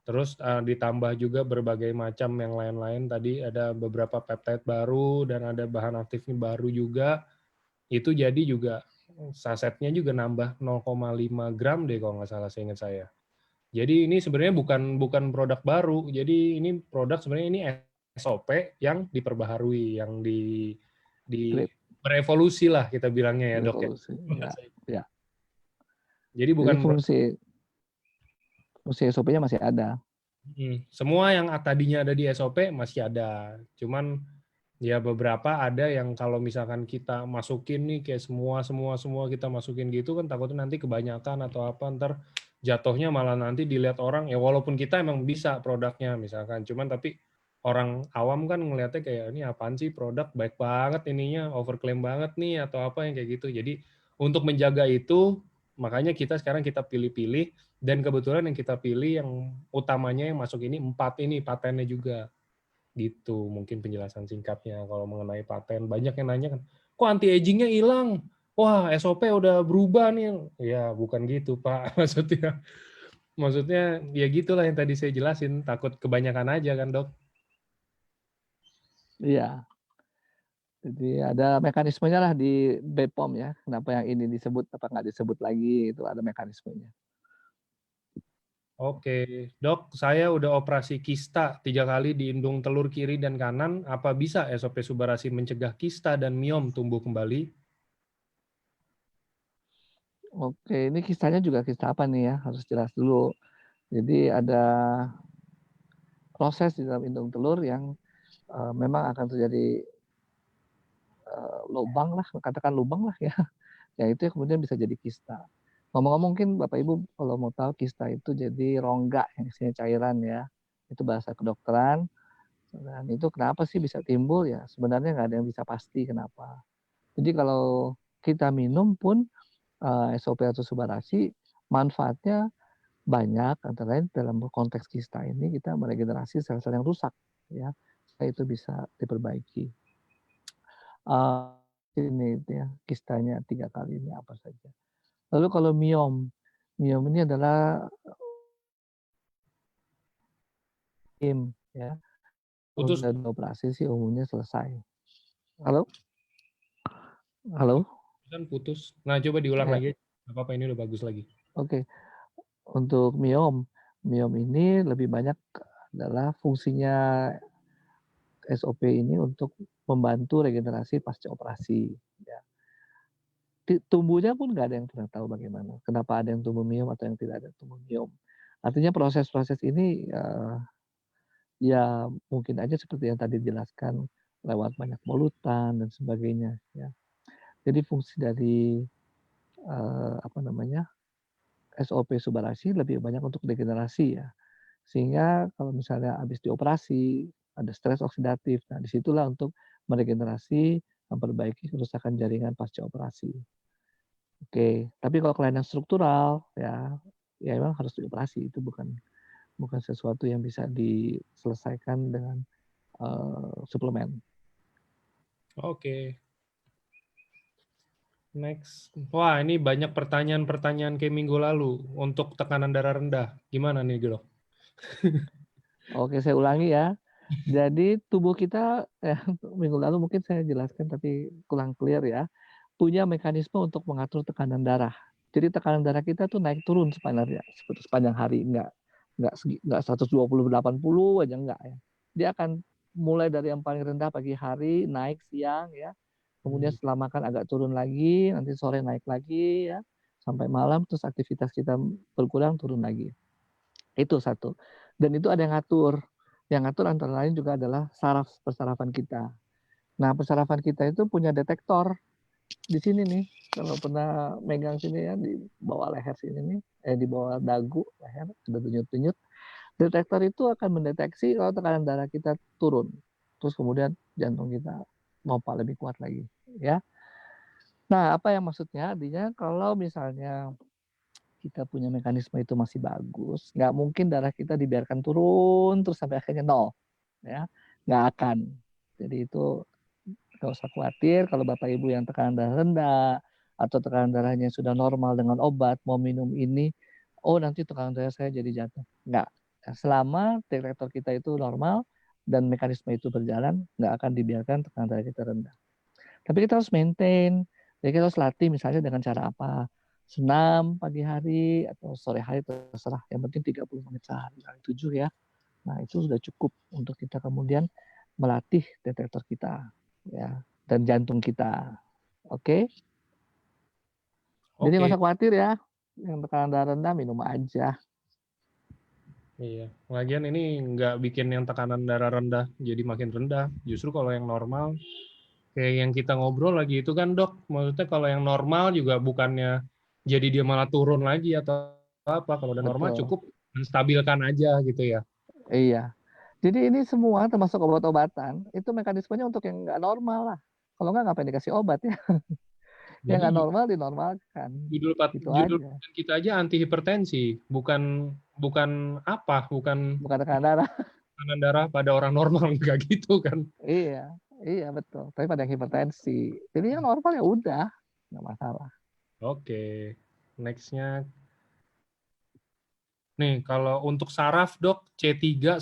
Speaker 2: Terus ditambah juga berbagai macam yang lain-lain. Tadi ada beberapa peptide baru dan ada bahan aktifnya baru juga. Itu jadi juga sasetnya juga nambah 0,5 gram deh kalau nggak salah seingat saya. Jadi ini sebenarnya bukan produk baru. Jadi ini produk sebenarnya ini SOP yang diperbaharui, yang di berevolusi lah kita bilangnya ya dok ya.
Speaker 1: Revolusi. Ya. Ya.
Speaker 2: Jadi
Speaker 1: Jadi
Speaker 2: bukan
Speaker 1: fungsi SOP-nya masih ada.
Speaker 2: semua yang tadinya ada di SOP masih ada. Cuman ya beberapa ada yang kalau misalkan kita masukin nih kayak semua kita masukin gitu kan takutnya nanti kebanyakan atau apa ntar jatuhnya malah nanti dilihat orang ya walaupun kita emang bisa produknya misalkan cuman tapi orang awam kan ngelihatnya kayak ini apaan sih produk baik banget ininya overclaim banget nih atau apa yang kayak gitu. Jadi untuk menjaga itu makanya sekarang kita pilih-pilih dan kebetulan yang kita pilih yang utamanya yang masuk ini 4 ini patennya juga. Gitu mungkin penjelasan singkatnya kalau mengenai paten. Banyak yang nanya kan, kok anti agingnya hilang? Wah, SOP udah berubah nih. Ya, bukan gitu, Pak. Maksudnya ya gitulah yang tadi saya jelasin, takut kebanyakan aja kan, Dok.
Speaker 1: Iya. Jadi ada mekanismenya lah di BPOM ya. Kenapa yang ini disebut apa nggak disebut lagi itu ada mekanismenya.
Speaker 2: Oke, Dok, saya udah operasi kista 3 kali di indung telur kiri dan kanan. Apa bisa SOP Subarasi mencegah kista dan miom tumbuh kembali?
Speaker 1: Oke, ini kisahnya juga kisah apa nih ya? Harus jelas dulu. Jadi ada proses di dalam indung telur yang memang akan terjadi lubang lah, katakan lubang lah ya. Ya itu kemudian bisa jadi kista. Ngomong-ngomong mungkin Bapak Ibu kalau mau tahu kista itu jadi rongga yang isinya cairan ya. Itu bahasa kedokteran. Dan itu kenapa sih bisa timbul ya? Sebenarnya nggak ada yang bisa pasti kenapa. Jadi kalau kita minum pun SOP atau Subarasi manfaatnya banyak antara lain dalam konteks kista ini kita meregenerasi sel-sel yang rusak ya. Itu bisa diperbaiki. Ini ya kistanya 3 kali ini apa saja. Lalu kalau miom, miom ini adalah ya. Kalau
Speaker 2: Putus,
Speaker 1: sudah dioperasi sih umumnya selesai. Halo? Halo?
Speaker 2: kan putus. Nah, coba diulang
Speaker 1: Ya,
Speaker 2: lagi. Gak apa-apa, ini udah bagus lagi.
Speaker 1: oke. Untuk miom, miom ini lebih banyak adalah fungsinya SOP ini untuk membantu regenerasi pasca operasi. Ya. Tumbuhnya pun nggak ada yang pernah tahu bagaimana. Kenapa ada yang tumbuh miom atau yang tidak ada yang tumbuh miom. Artinya proses-proses ini ya mungkin aja seperti yang tadi dijelaskan lewat banyak polutan dan sebagainya. Ya. Jadi fungsi dari SOP Subarasi lebih banyak untuk degenerasi ya. Sehingga kalau misalnya habis dioperasi ada stres oksidatif. Nah disitulah untuk meregenerasi, memperbaiki kerusakan jaringan pasca operasi. Oke, tapi kalau kelainan struktural ya memang harus dioperasi. Itu bukan sesuatu yang bisa diselesaikan dengan suplemen.
Speaker 2: Oke. Next. Wah, ini banyak pertanyaan-pertanyaan kayak minggu lalu untuk tekanan darah rendah. Gimana nih, Dok?
Speaker 1: Oke, saya ulangi ya. Jadi tubuh kita minggu lalu mungkin saya jelaskan tapi kurang clear ya, punya mekanisme untuk mengatur tekanan darah. Jadi tekanan darah kita tuh naik turun sebenarnya sepanjang hari, enggak 120, 80 aja enggak ya. Dia akan mulai dari yang paling rendah pagi hari, naik siang ya, kemudian setelah makan agak turun lagi, nanti sore naik lagi ya, sampai malam terus aktivitas kita berkurang, turun lagi. Itu satu. Dan itu ada yang ngatur. Yang ngatur antara lain juga adalah persarafan kita. Nah, persarafan kita itu punya detektor di sini nih. Kalau pernah megang sini ya, di bawah leher sini nih, di bawah dagu leher, ada denyut-denyut. Detektor itu akan mendeteksi kalau tekanan darah kita turun. Terus kemudian jantung kita pompa lebih kuat lagi. Ya. Nah, apa yang maksudnya? Artinya kalau misalnya kita punya mekanisme itu masih bagus, nggak mungkin darah kita dibiarkan turun terus sampai akhirnya nol, ya, nggak akan. Jadi itu nggak usah khawatir kalau Bapak Ibu yang tekanan darah rendah atau tekanan darahnya sudah normal dengan obat, mau minum ini, oh nanti tekanan darah saya jadi jatuh. Nggak. Selama detektor kita itu normal dan mekanisme itu berjalan, nggak akan dibiarkan tekanan darah kita rendah. Tapi kita harus maintain. Jadi kita harus latih misalnya dengan cara apa? Senam pagi hari atau sore hari terserah. Yang penting 30 menit sehari kali 7 ya. Nah, itu sudah cukup untuk kita kemudian melatih detektor kita ya dan jantung kita. Oke? Jadi nggak
Speaker 2: Oke.
Speaker 1: usah khawatir ya. Yang tekanan darah rendah minum aja.
Speaker 2: Iya. Lagian ini nggak bikin yang tekanan darah rendah jadi makin rendah. Justru kalau yang normal, kayak yang kita ngobrol lagi itu kan dok, maksudnya kalau yang normal juga bukannya jadi dia malah turun lagi atau apa. Kalau udah normal
Speaker 1: Betul.
Speaker 2: cukup menstabilkan aja gitu ya.
Speaker 1: Iya. Jadi ini semua termasuk obat-obatan itu mekanismenya untuk yang nggak normal lah. Kalau nggak ngapain dikasih obat ya? Yang
Speaker 2: Jadi
Speaker 1: nggak normal dinormalkan.
Speaker 2: judul
Speaker 1: Gitu
Speaker 2: judul
Speaker 1: aja.
Speaker 2: kita aja anti hipertensi, bukan bukan apa, bukan
Speaker 1: Bukan tekanan darah.
Speaker 2: tekanan darah pada orang normal enggak gitu kan.
Speaker 1: Iya, iya betul. Tapi pada yang hipertensi. Jadi yang normal ya udah, nggak masalah.
Speaker 2: Oke. Nextnya nih kalau untuk saraf dok C3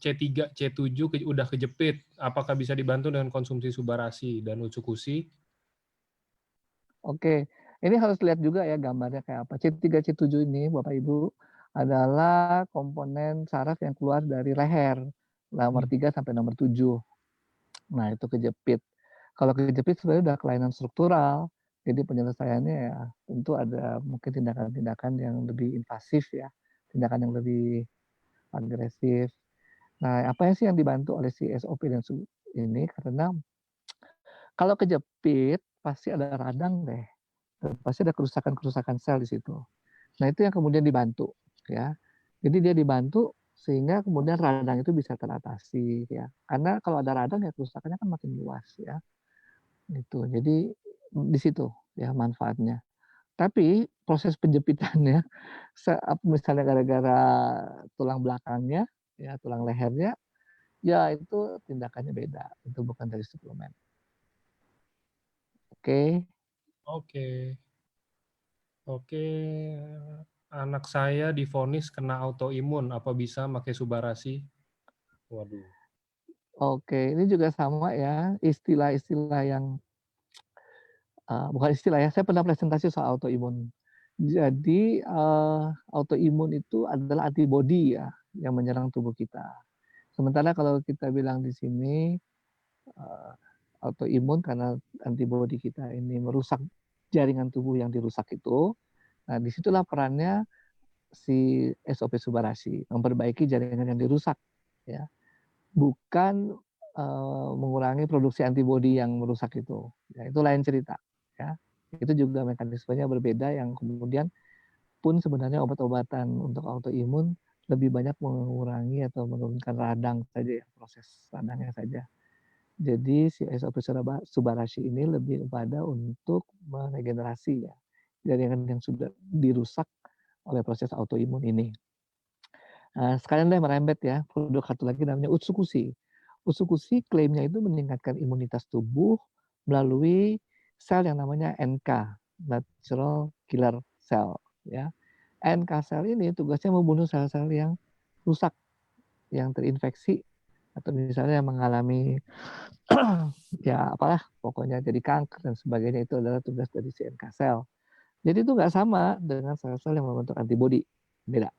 Speaker 2: C3 C7 udah kejepit, apakah bisa dibantu dengan konsumsi Subarasi dan Utsukushi?
Speaker 1: Oke, ini harus lihat juga ya gambarnya kayak apa. C3, C7 ini Bapak Ibu adalah komponen saraf yang keluar dari leher. Nomor 3 sampai nomor 7. Nah, itu kejepit. Kalau kejepit sebenarnya udah kelainan struktural. Jadi penyelesaiannya ya tentu ada mungkin tindakan-tindakan yang lebih invasif ya. Tindakan yang lebih agresif. Nah, apa sih yang dibantu oleh si SOP dan ini karena kalau kejepit pasti ada radang deh. Pasti ada kerusakan-kerusakan sel di situ. Nah, itu yang kemudian dibantu ya. Jadi dia dibantu sehingga kemudian radang itu bisa teratasi ya. Karena kalau ada radang ya kerusakannya kan makin luas ya. Itu. Jadi di situ ya manfaatnya. Tapi proses penjepitannya misalnya gara-gara tulang belakangnya ya, tulang lehernya ya itu tindakannya beda. Itu bukan dari suplemen. Oke.
Speaker 2: Oke. Oke. Anak saya divonis kena autoimun, apa bisa pakai Subarasi? Waduh.
Speaker 1: Oke, ini juga sama ya, istilah-istilah yang bukan istilah ya, saya pernah presentasi soal autoimun. Jadi autoimun itu adalah antibodi ya yang menyerang tubuh kita. Sementara kalau kita bilang di sini autoimun karena antibodi kita ini merusak jaringan tubuh yang dirusak itu. Nah, disitulah perannya si SOP Subarasi memperbaiki jaringan yang dirusak ya, bukan mengurangi produksi antibodi yang merusak itu. Ya, itu lain cerita ya. Itu juga mekanismenya berbeda yang kemudian pun sebenarnya obat-obatan untuk autoimun lebih banyak mengurangi atau menurunkan radang saja ya, proses radangnya saja. Jadi si SOP Subarashi ini lebih pada untuk meregenerasi ya jaringan yang sudah dirusak oleh proses autoimun ini. Sekalian deh merembet ya, produk satu lagi namanya Utsukushi. Utsukushi klaimnya itu meningkatkan imunitas tubuh melalui sel yang namanya NK, Natural Killer Cell. Ya. NK cell ini tugasnya membunuh sel-sel yang rusak, yang terinfeksi, atau misalnya mengalami ya apalah pokoknya jadi kanker dan sebagainya, itu adalah tugas dari si NK cell. Jadi itu nggak sama dengan sel-sel yang membentuk antibodi, beda.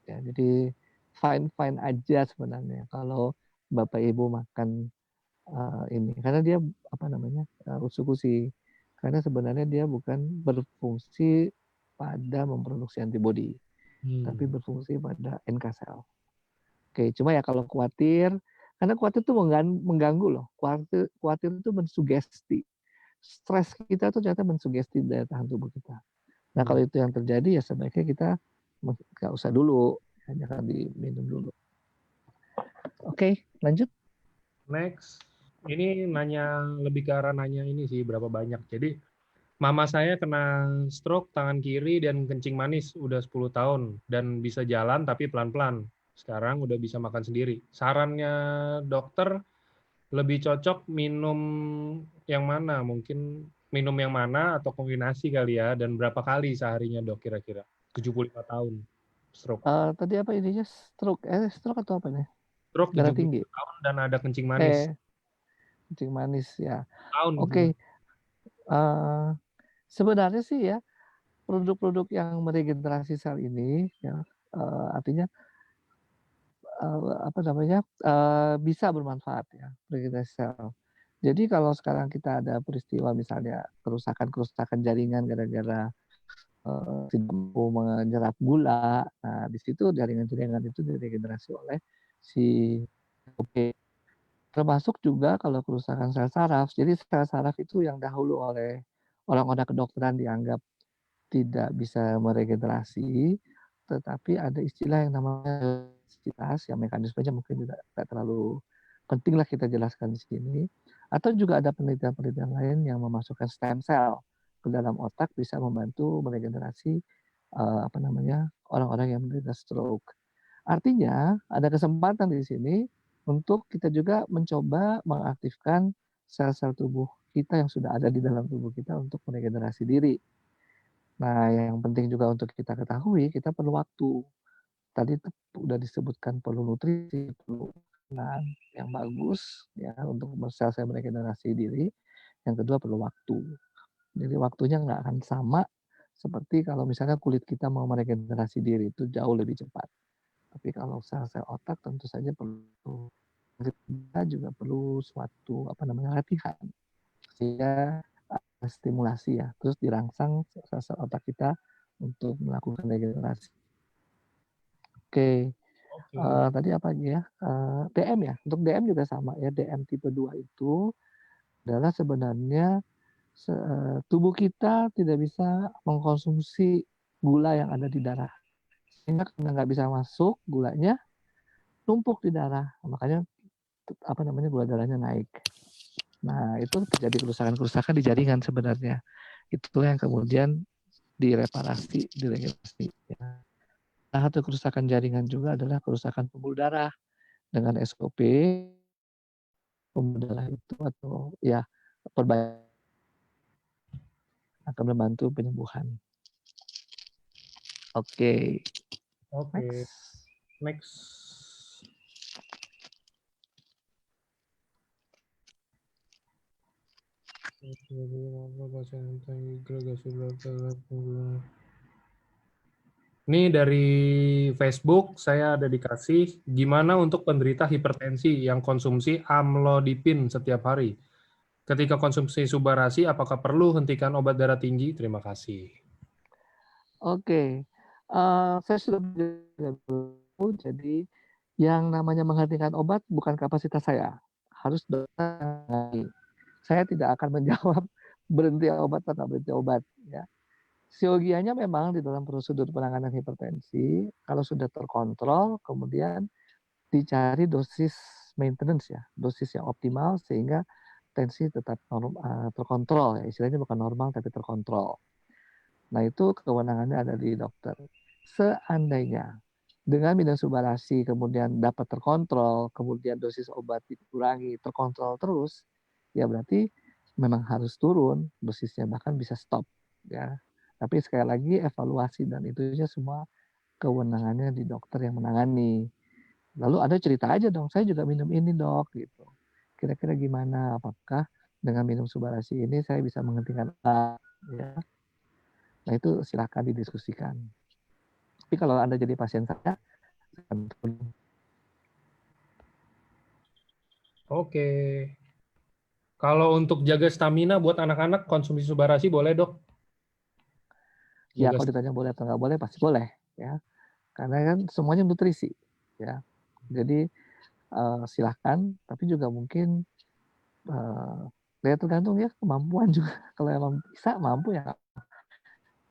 Speaker 1: Ya, jadi fine-fine aja sebenarnya kalau Bapak Ibu makan ini, karena dia apa namanya usus-gusi, karena sebenarnya dia bukan berfungsi pada memproduksi antibodi, tapi berfungsi pada NK cell. Oke, cuma ya kalau khawatir, karena khawatir itu mengganggu loh. Khawatir itu mensugesti. Stres kita tuh ternyata mensugesti daya tahan tubuh kita. Nah kalau itu yang terjadi ya sebaiknya kita nggak usah dulu, jangan diminum dulu. Oke, lanjut.
Speaker 2: Next, ini nanya lebih ke arah nanya ini sih berapa banyak. Jadi mama saya kena stroke tangan kiri dan kencing manis udah 10 tahun dan bisa jalan tapi pelan-pelan. Sekarang udah bisa makan sendiri. Sarannya dokter lebih cocok minum yang mana? Mungkin minum yang mana atau kombinasi kali ya, dan berapa kali seharinya dok kira-kira? 75 tahun stroke.
Speaker 1: Tadi apa ininya stroke? Stroke atau apa nih?
Speaker 2: Stroke
Speaker 1: Darah tinggi.
Speaker 2: 75 tahun dan ada kencing manis.
Speaker 1: Kencing manis ya.
Speaker 2: Tahun.
Speaker 1: Oke. Sebenarnya sih ya produk-produk yang meregenerasi sel ini ya artinya apa namanya bisa bermanfaat ya regenerasi sel. Jadi kalau sekarang kita ada peristiwa misalnya kerusakan jaringan gara-gara tidak mampu menyerap gula, nah di situ jaringan-jaringan itu diregenerasi oleh si OP. Termasuk juga kalau kerusakan sel saraf. Jadi sel saraf itu yang dahulu oleh orang-orang kedokteran dianggap tidak bisa meregenerasi, tetapi ada istilah yang namanya elastisitas, yang mekanismenya mungkin tidak terlalu penting lah kita jelaskan di sini. Atau juga ada penelitian-penelitian lain yang memasukkan stem cell ke dalam otak bisa membantu meregenerasi apa namanya orang-orang yang menderita stroke. Artinya ada kesempatan di sini untuk kita juga mencoba mengaktifkan sel-sel tubuh kita yang sudah ada di dalam tubuh kita untuk meregenerasi diri. Nah, yang penting juga untuk kita ketahui, kita perlu waktu. Tadi udah disebutkan perlu nutrisi, perlu makanan yang bagus ya untuk sel-sel meregenerasi diri. Yang kedua perlu waktu. Jadi waktunya nggak akan sama seperti kalau misalnya kulit kita mau meregenerasi diri itu jauh lebih cepat. Tapi kalau sel-sel otak tentu saja perlu kita juga perlu suatu apa namanya latihan sehingga stimulasi ya, terus dirangsang sel-sel otak kita untuk melakukan regenerasi. Oke, tadi apa lagi ya? DM ya, untuk DM juga sama ya. DM tipe 2 itu adalah sebenarnya tubuh kita tidak bisa mengkonsumsi gula yang ada di darah. Sehingga karena nggak bisa masuk gulanya, numpuk di darah. Makanya apa namanya gula darahnya naik. Nah, itu terjadi kerusakan-kerusakan di jaringan sebenarnya. Itulah yang kemudian direparasi, diregenerasi. Ya. Salah satu kerusakan jaringan juga adalah kerusakan pembuluh darah dengan SOP pembuluh darah itu atau ya perbaikan akan membantu penyembuhan. Oke.
Speaker 2: Oke. Next. Ini dari Facebook, saya ada dikasih, gimana untuk penderita hipertensi yang konsumsi amlodipin setiap hari? Ketika konsumsi Subarasi, apakah perlu hentikan obat darah tinggi? Terima kasih.
Speaker 1: Oke. Saya sudah beritahu, jadi yang namanya menghentikan obat bukan kapasitas saya. Harus dokter. Saya tidak akan menjawab berhenti obat atau berhenti obat. Ya. Siogianya memang di dalam prosedur penanganan hipertensi, kalau sudah terkontrol, kemudian dicari dosis maintenance ya, dosis yang optimal sehingga tensi tetap terkontrol ya, istilahnya bukan normal tapi terkontrol. Nah itu kewenangannya ada di dokter. Seandainya dengan minum Subarasi kemudian dapat terkontrol, kemudian dosis obat dikurangi, terkontrol terus, ya berarti memang harus turun dosisnya, bahkan bisa stop ya. Tapi sekali lagi evaluasi dan itunya semua kewenangannya di dokter yang menangani. Lalu Anda cerita aja dong, "Saya juga minum ini Dok," gitu. "Kira-kira gimana? Apakah dengan minum Subarashi ini saya bisa menghentikan A?" Ya. Nah itu silakan didiskusikan. Tapi kalau Anda jadi pasien saya,
Speaker 2: Oke. Kalau untuk jaga stamina buat anak-anak konsumsi Subarashi boleh, Dok?
Speaker 1: ya
Speaker 2: Jaga
Speaker 1: kalau ditanya boleh atau nggak boleh, pasti boleh ya. Karena kan semuanya nutrisi ya. Jadi silahkan, tapi juga mungkin ya tergantung ya kemampuan juga. Kalau emang bisa mampu ya.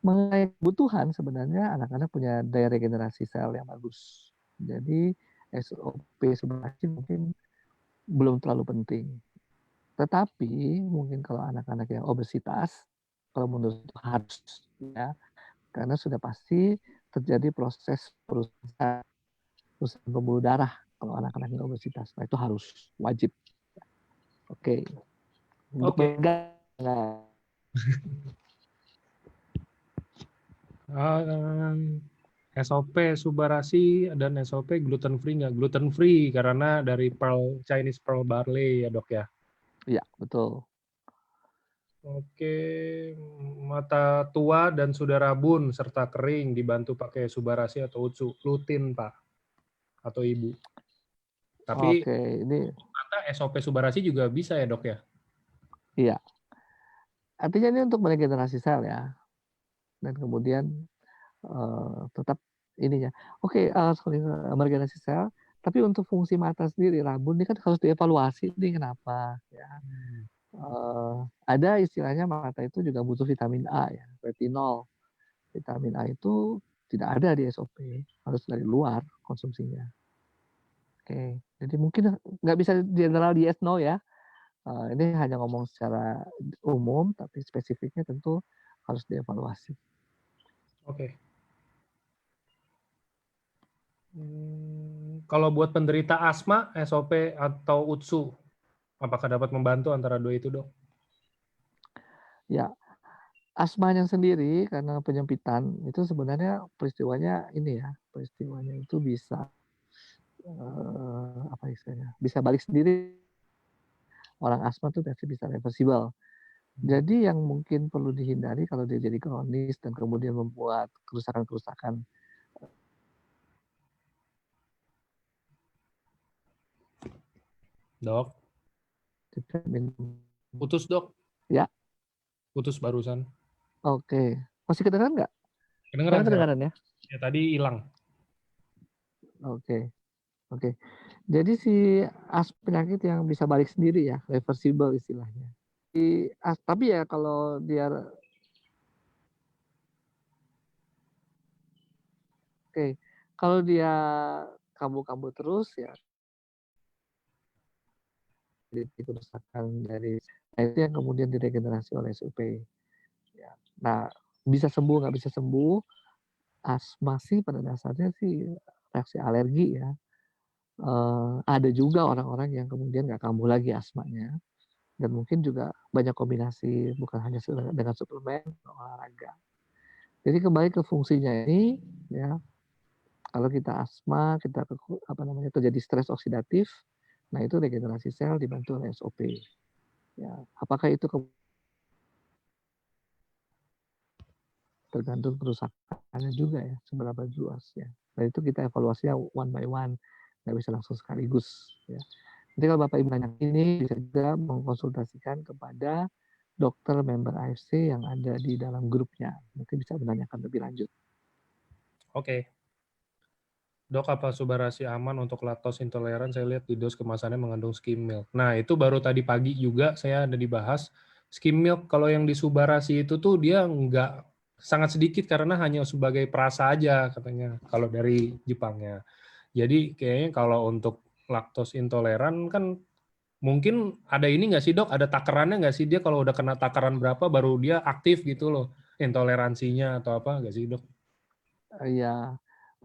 Speaker 1: Mengenai kebutuhan sebenarnya anak-anak punya daya regenerasi sel yang bagus. Jadi SOP Subarashi mungkin belum terlalu penting. Tetapi mungkin kalau anak-anak yang obesitas, kalau menurut harus ya, karena sudah pasti terjadi proses perusahaan pembuluh darah kalau anak-anak yang obesitas. Nah itu harus wajib. Oke. Untuk
Speaker 2: Oke. SOP Subarashi dan SOP gluten free nggak? Gluten free karena dari Chinese pearl barley ya, Dok ya.
Speaker 1: Iya, betul.
Speaker 2: Oke, mata tua dan sudah rabun serta kering dibantu pakai Subarashi atau Utsu, rutin Pak atau Ibu. Tapi
Speaker 1: Oke, ini
Speaker 2: mata SOP Subarashi juga bisa ya, Dok ya.
Speaker 1: iya. Artinya ini untuk meregenerasi sel ya. Dan kemudian tetap ininya. Oke, sorry, meregenerasi sel. Tapi untuk fungsi mata sendiri, rabun ini kan harus dievaluasi nih kenapa ya. Ada istilahnya mata itu juga butuh vitamin A ya, retinol. Vitamin A itu tidak ada di SOP, harus dari luar konsumsinya. Oke, jadi mungkin nggak bisa general yes no ya. Ini hanya ngomong secara umum, tapi spesifiknya tentu harus dievaluasi.
Speaker 2: Oke. Kalau buat penderita asma, SOP atau Utsu, apakah dapat membantu antara dua itu, Dok?
Speaker 1: Ya, asmanya sendiri karena penyempitan itu sebenarnya peristiwanya ini ya, peristiwanya itu bisa apa istilahnya? Bisa balik sendiri. Orang asma tuh pasti bisa reversible. Jadi yang mungkin perlu dihindari kalau dia jadi kronis dan kemudian membuat kerusakan-kerusakan.
Speaker 2: Dok, putus, Dok.
Speaker 1: Ya,
Speaker 2: Putus barusan.
Speaker 1: oke. Masih kedengaran nggak?
Speaker 2: Kedengeran
Speaker 1: Sekarang
Speaker 2: sekarang?
Speaker 1: kedengaran ya?
Speaker 2: Ya, tadi hilang.
Speaker 1: Oke, oke. Jadi si penyakit yang bisa balik sendiri ya, reversible istilahnya. Tapi ya kalau dia oke, kalau dia kambuh-kambuh terus ya jadi kerusakan dari nah itu yang kemudian diregenerasi oleh SUP. Ya. Nah, bisa sembuh nggak bisa sembuh, asma sih pada dasarnya sih reaksi alergi ya. Ada juga orang-orang yang kemudian nggak kambuh lagi asmanya dan mungkin juga banyak kombinasi bukan hanya dengan suplemen, olahraga. Jadi kembali ke fungsinya ini ya, kalau kita asma, kita terjadi stres oksidatif, nah itu regenerasi sel dibantu oleh SOP. Ya, apakah itu tergantung kerusakannya juga ya, seberapa luas ya. Nah itu kita evaluasinya one by one, nggak bisa langsung sekaligus ya. Nanti kalau Bapak Ibu nanya ini bisa juga mengkonsultasikan kepada dokter member AFC yang ada di dalam grupnya. Mungkin bisa menanyakan lebih lanjut.
Speaker 2: Oke. Dok, apa Subarashi aman untuk laktos intoleran? Saya lihat di dos kemasannya mengandung skim milk. Nah, itu baru tadi pagi juga saya ada dibahas. Skim milk kalau yang di Subarashi itu tuh dia nggak sangat sedikit karena hanya sebagai perasa aja katanya kalau dari Jepangnya. Jadi kayaknya kalau untuk laktos intoleran kan mungkin ada ini nggak sih Dok? Ada takarannya nggak sih dia kalau udah kena takaran berapa baru dia aktif gitu loh intoleransinya atau apa nggak sih Dok?
Speaker 1: Ya,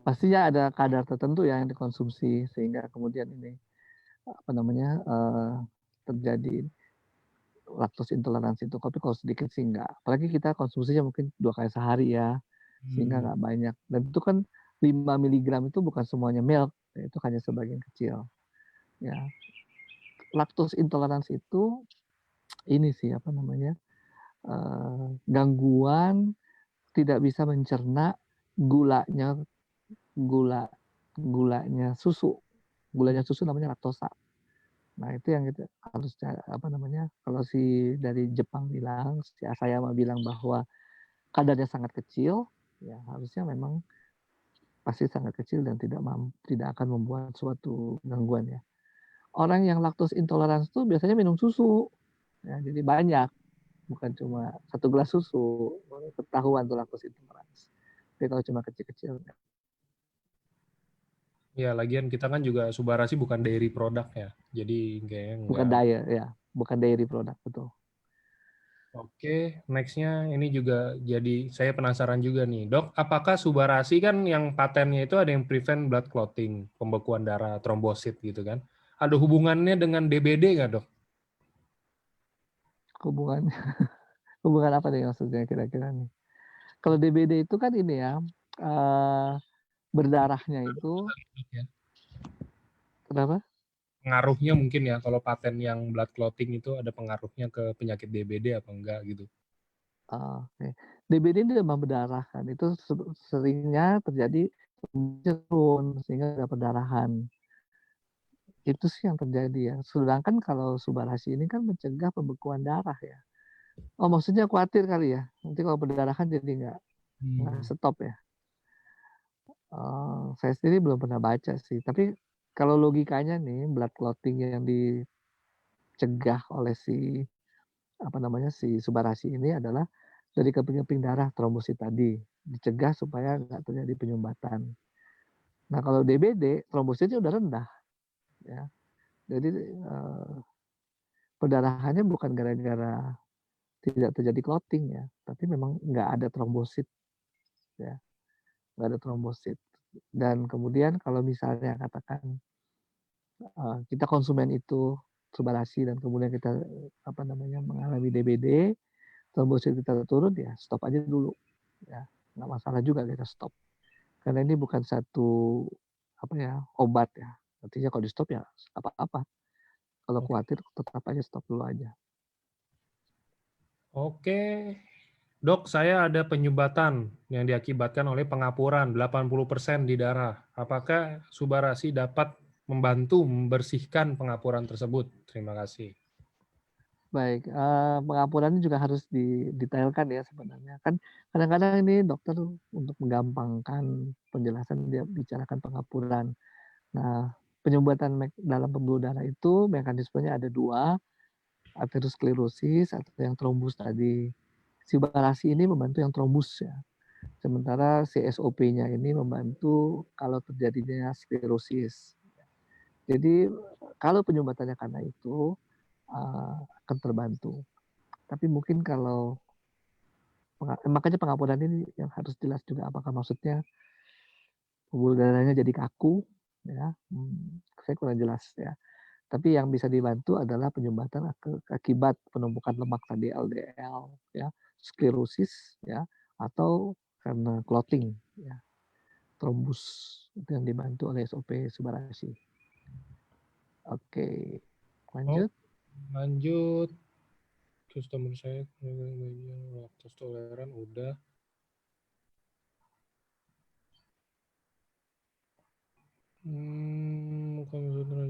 Speaker 1: pastinya ada kadar tertentu ya yang dikonsumsi sehingga kemudian ini apa namanya terjadi laktos intoleransi itu. Tapi kalau sedikit sih enggak. Apalagi kita konsumsinya mungkin 2 kali sehari ya, sehingga nggak banyak. Dan itu kan 5 miligram itu bukan semuanya milk itu hanya sebagian kecil. Ya, laktos intoleransi itu ini sih apa namanya gangguan tidak bisa mencerna gulanya gula gulanya susu. Gulanya susu namanya laktosa. Nah itu yang kita harus apa namanya kalau si dari Jepang bilang, si Asayama bilang bahwa kadarnya sangat kecil, ya harusnya memang pasti sangat kecil dan tidak akan membuat suatu gangguan ya. Orang yang laktos intoleransi itu biasanya minum susu, ya, jadi banyak, bukan cuma 1 gelas susu, baru ketahuan tuh laktos intoleransi. Tapi kalau cuma kecil-kecil,
Speaker 2: Ya, lagian kita kan juga Subarasi bukan dairy product ya. Jadi kayaknya
Speaker 1: bukan
Speaker 2: enggak.
Speaker 1: bukan dairy product betul.
Speaker 2: Oke, next-nya ini juga jadi saya penasaran juga nih. Dok, apakah Subarasi kan yang patennya itu ada yang prevent blood clotting, pembekuan darah, trombosit gitu kan. Ada hubungannya dengan DBD nggak, Dok?
Speaker 1: Hubungan hubungan apa nih maksudnya kira-kira nih? Kalau DBD itu kan ini ya, berdarahnya itu
Speaker 2: Ya.
Speaker 1: kenapa?
Speaker 2: Pengaruhnya mungkin ya, kalau paten yang blood clotting itu ada pengaruhnya ke penyakit DBD apa enggak gitu.
Speaker 1: Oke. DBD ini demam berdarah kan, itu seringnya terjadi turun sehingga ada perdarahan. Itu sih yang terjadi ya. Sedangkan kalau Subarasi ini kan mencegah pembekuan darah ya. Oh maksudnya khawatir kali ya, nanti kalau perdarahan jadi nggak stop ya. Saya sendiri belum pernah baca sih, tapi kalau logikanya nih blood clotting yang dicegah oleh si apa namanya si Subarasi ini adalah dari keping-keping darah trombosit tadi dicegah supaya nggak terjadi penyumbatan. Nah kalau DBD trombositnya udah rendah ya, jadi perdarahannya bukan gara-gara tidak terjadi clotting ya, tapi memang nggak ada trombosit ya, nggak ada trombosit. Dan kemudian kalau misalnya katakan kita konsumen itu Subarasi dan kemudian kita apa namanya mengalami DBD, trombosit kita turun ya stop aja dulu ya, nggak masalah juga kita stop karena ini bukan satu apa ya obat ya, artinya kalau di stop ya apa-apa, kalau
Speaker 2: Oke.
Speaker 1: khawatir tetap aja stop dulu aja.
Speaker 2: Oke. Dok, saya ada penyumbatan yang diakibatkan oleh pengapuran 80% di darah. Apakah Subarasi dapat membantu membersihkan pengapuran tersebut? Terima kasih.
Speaker 1: Baik, pengampunan juga harus didetailkan ya sebenarnya. Kan kadang-kadang ini dokter untuk menggampangkan penjelasan dia bicarakan pengapuran. Nah, penyumbatan dalam pembuluh darah itu mekanismenya ada 2, aterosklerosis atau yang trombus tadi. Subarasi ini membantu yang trombus ya. Sementara CSOP-nya ini membantu kalau terjadinya sklerosis. Jadi kalau penyumbatannya karena itu akan terbantu. Tapi mungkin kalau makanya pengampunan ini yang harus jelas juga apakah maksudnya pembuluh darahnya jadi kaku ya. Saya kurang jelas ya. Tapi yang bisa dibantu adalah penyumbatan akibat penumpukan lemak tadi LDL ya, sklerosis ya atau karena clotting ya, trombus itu yang dibantu oleh SOP Subarasi. Oke,
Speaker 2: Oh,
Speaker 1: lanjut.
Speaker 2: lanjut. Customer saya laktos toleran udah.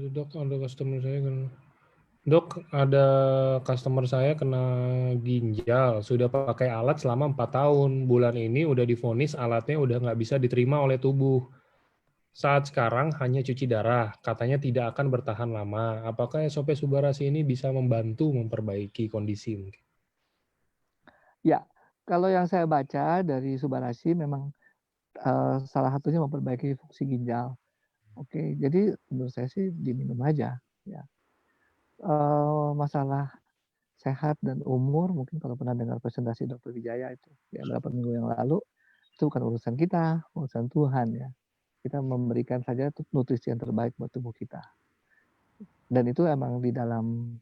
Speaker 2: Dok, ada customer saya kan. Dok, ada customer saya kena ginjal, sudah pakai alat selama 4 tahun. Bulan ini udah divonis alatnya udah nggak bisa diterima oleh tubuh. Saat sekarang hanya cuci darah, katanya tidak akan bertahan lama. Apakah SOP Subarasi ini bisa membantu memperbaiki kondisi mungkin?
Speaker 1: Ya, kalau yang saya baca dari Subarasi memang salah satunya memperbaiki fungsi ginjal. Oke, jadi menurut saya sih diminum aja ya. Masalah sehat dan umur mungkin kalau pernah dengar presentasi Dokter Wijaya itu ya beberapa minggu yang lalu, itu bukan urusan kita, urusan Tuhan ya. Kita memberikan saja nutrisi yang terbaik buat tubuh kita. Dan itu emang di dalam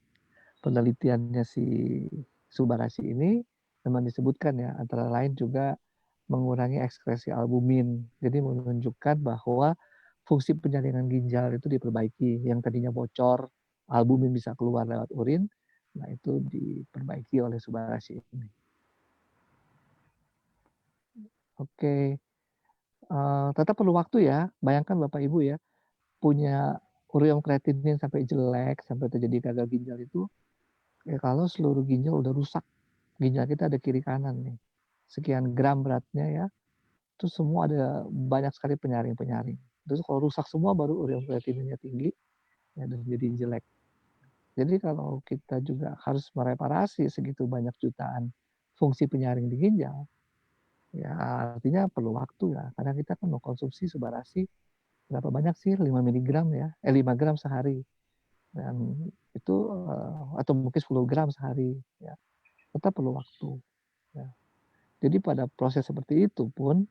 Speaker 1: penelitiannya si Subarasi ini memang disebutkan ya antara lain juga mengurangi ekskresi albumin. Jadi menunjukkan bahwa fungsi penyaringan ginjal itu diperbaiki, yang tadinya bocor, albumin bisa keluar lewat urin, nah itu diperbaiki oleh Subarashi ini. Oke, tetap perlu waktu ya, bayangkan Bapak Ibu ya, punya ureum kreatinin sampai jelek, sampai terjadi gagal ginjal itu, ya kalau seluruh ginjal udah rusak, ginjal kita ada kiri kanan nih, sekian gram beratnya ya, terus semua ada banyak sekali penyaring-penyaring. Terus kalau rusak semua baru ureum kreatininnya tinggi, ya dan jadi jelek. Jadi kalau kita juga harus mereparasi segitu banyak jutaan fungsi penyaring di ginjal, ya artinya perlu waktu ya, karena kita kan mengkonsumsi Subarashi berapa banyak sih, 5 miligram ya, 5 gram sehari. Dan itu, atau mungkin 10 gram sehari ya, tetap perlu waktu ya. Jadi pada proses seperti itu pun,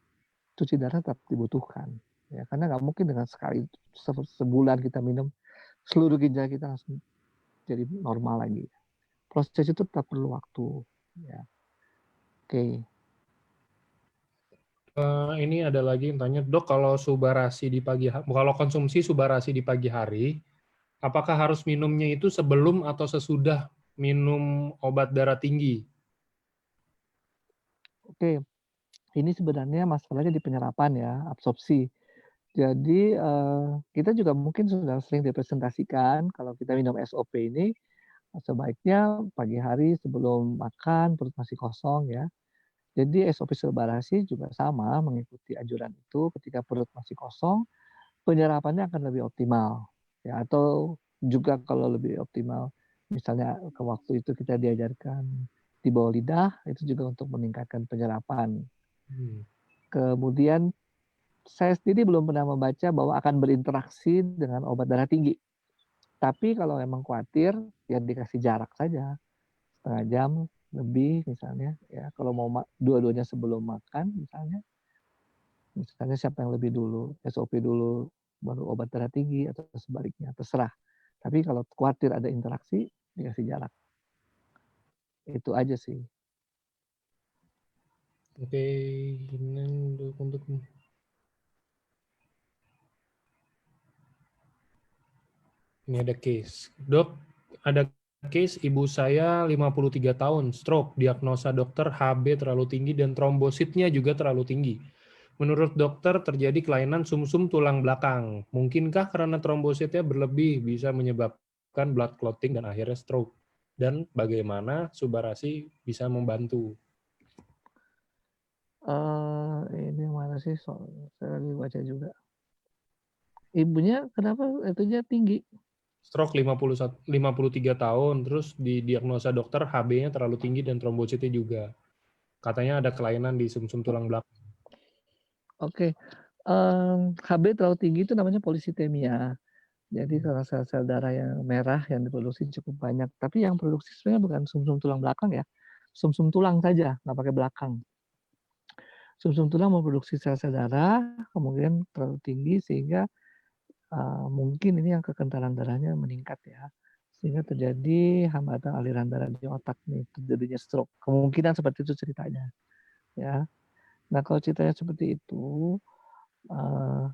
Speaker 1: cuci darah tetap dibutuhkan ya, karena nggak mungkin dengan sekali sebulan kita minum, seluruh ginjal kita langsung jadi normal lagi. Proses itu tetap perlu waktu ya. Oke.
Speaker 2: Ini ada lagi yang tanya, Dok, kalau kalau konsumsi Subarashi di pagi hari, apakah harus minumnya itu sebelum atau sesudah minum obat darah tinggi?
Speaker 1: Oke, ini sebenarnya masalahnya di penyerapan ya, absorpsi. Jadi, kita juga mungkin sudah sering dipresentasikan kalau kita minum SOP ini, sebaiknya pagi hari sebelum makan, perut masih kosong ya. Jadi SOP Subarashi juga sama, mengikuti anjuran itu, ketika perut masih kosong, penyerapannya akan lebih optimal, ya, atau juga kalau lebih optimal, misalnya ke waktu itu kita diajarkan di bawah lidah, itu juga untuk meningkatkan penyerapan.
Speaker 2: Hmm.
Speaker 1: Kemudian saya sendiri belum pernah membaca bahwa akan berinteraksi dengan obat darah tinggi. Tapi kalau memang khawatir, ya dikasih jarak saja, setengah jam lebih misalnya, ya kalau mau dua-duanya sebelum makan misalnya siapa yang lebih dulu, SOP dulu, baru obat darah tinggi atau sebaliknya, terserah. Tapi kalau khawatir ada interaksi, dikasih jarak. Itu aja sih.
Speaker 2: Oke, ini untuk ini ada case. Dok, ada case ibu saya 53 tahun, stroke, diagnosa dokter HB terlalu tinggi dan trombositnya juga terlalu tinggi. Menurut dokter terjadi kelainan sumsum tulang belakang. Mungkinkah karena trombositnya berlebih bisa menyebabkan blood clotting dan akhirnya stroke? Dan bagaimana Subarashi bisa membantu?
Speaker 1: Ini yang mana sih? Saya lagi baca juga. Ibunya kenapa itunya tinggi?
Speaker 2: Stroke 53 tahun, terus didiagnosa dokter HB-nya terlalu tinggi dan trombositnya juga. Katanya ada kelainan di sumsum tulang belakang.
Speaker 1: Oke, HB terlalu tinggi itu namanya polisitemia. Jadi karena sel-sel darah yang merah yang diproduksi cukup banyak, tapi yang produksi sebenarnya bukan sumsum tulang belakang ya, sumsum tulang saja, nggak pakai belakang. Sumsum tulang memproduksi sel-sel darah, kemudian terlalu tinggi sehingga, mungkin ini yang kekentalan darahnya meningkat ya, sehingga terjadi hambatan aliran darah di otak nih, terjadinya stroke. Kemungkinan seperti itu ceritanya, ya. Nah kalau ceritanya seperti itu, eee,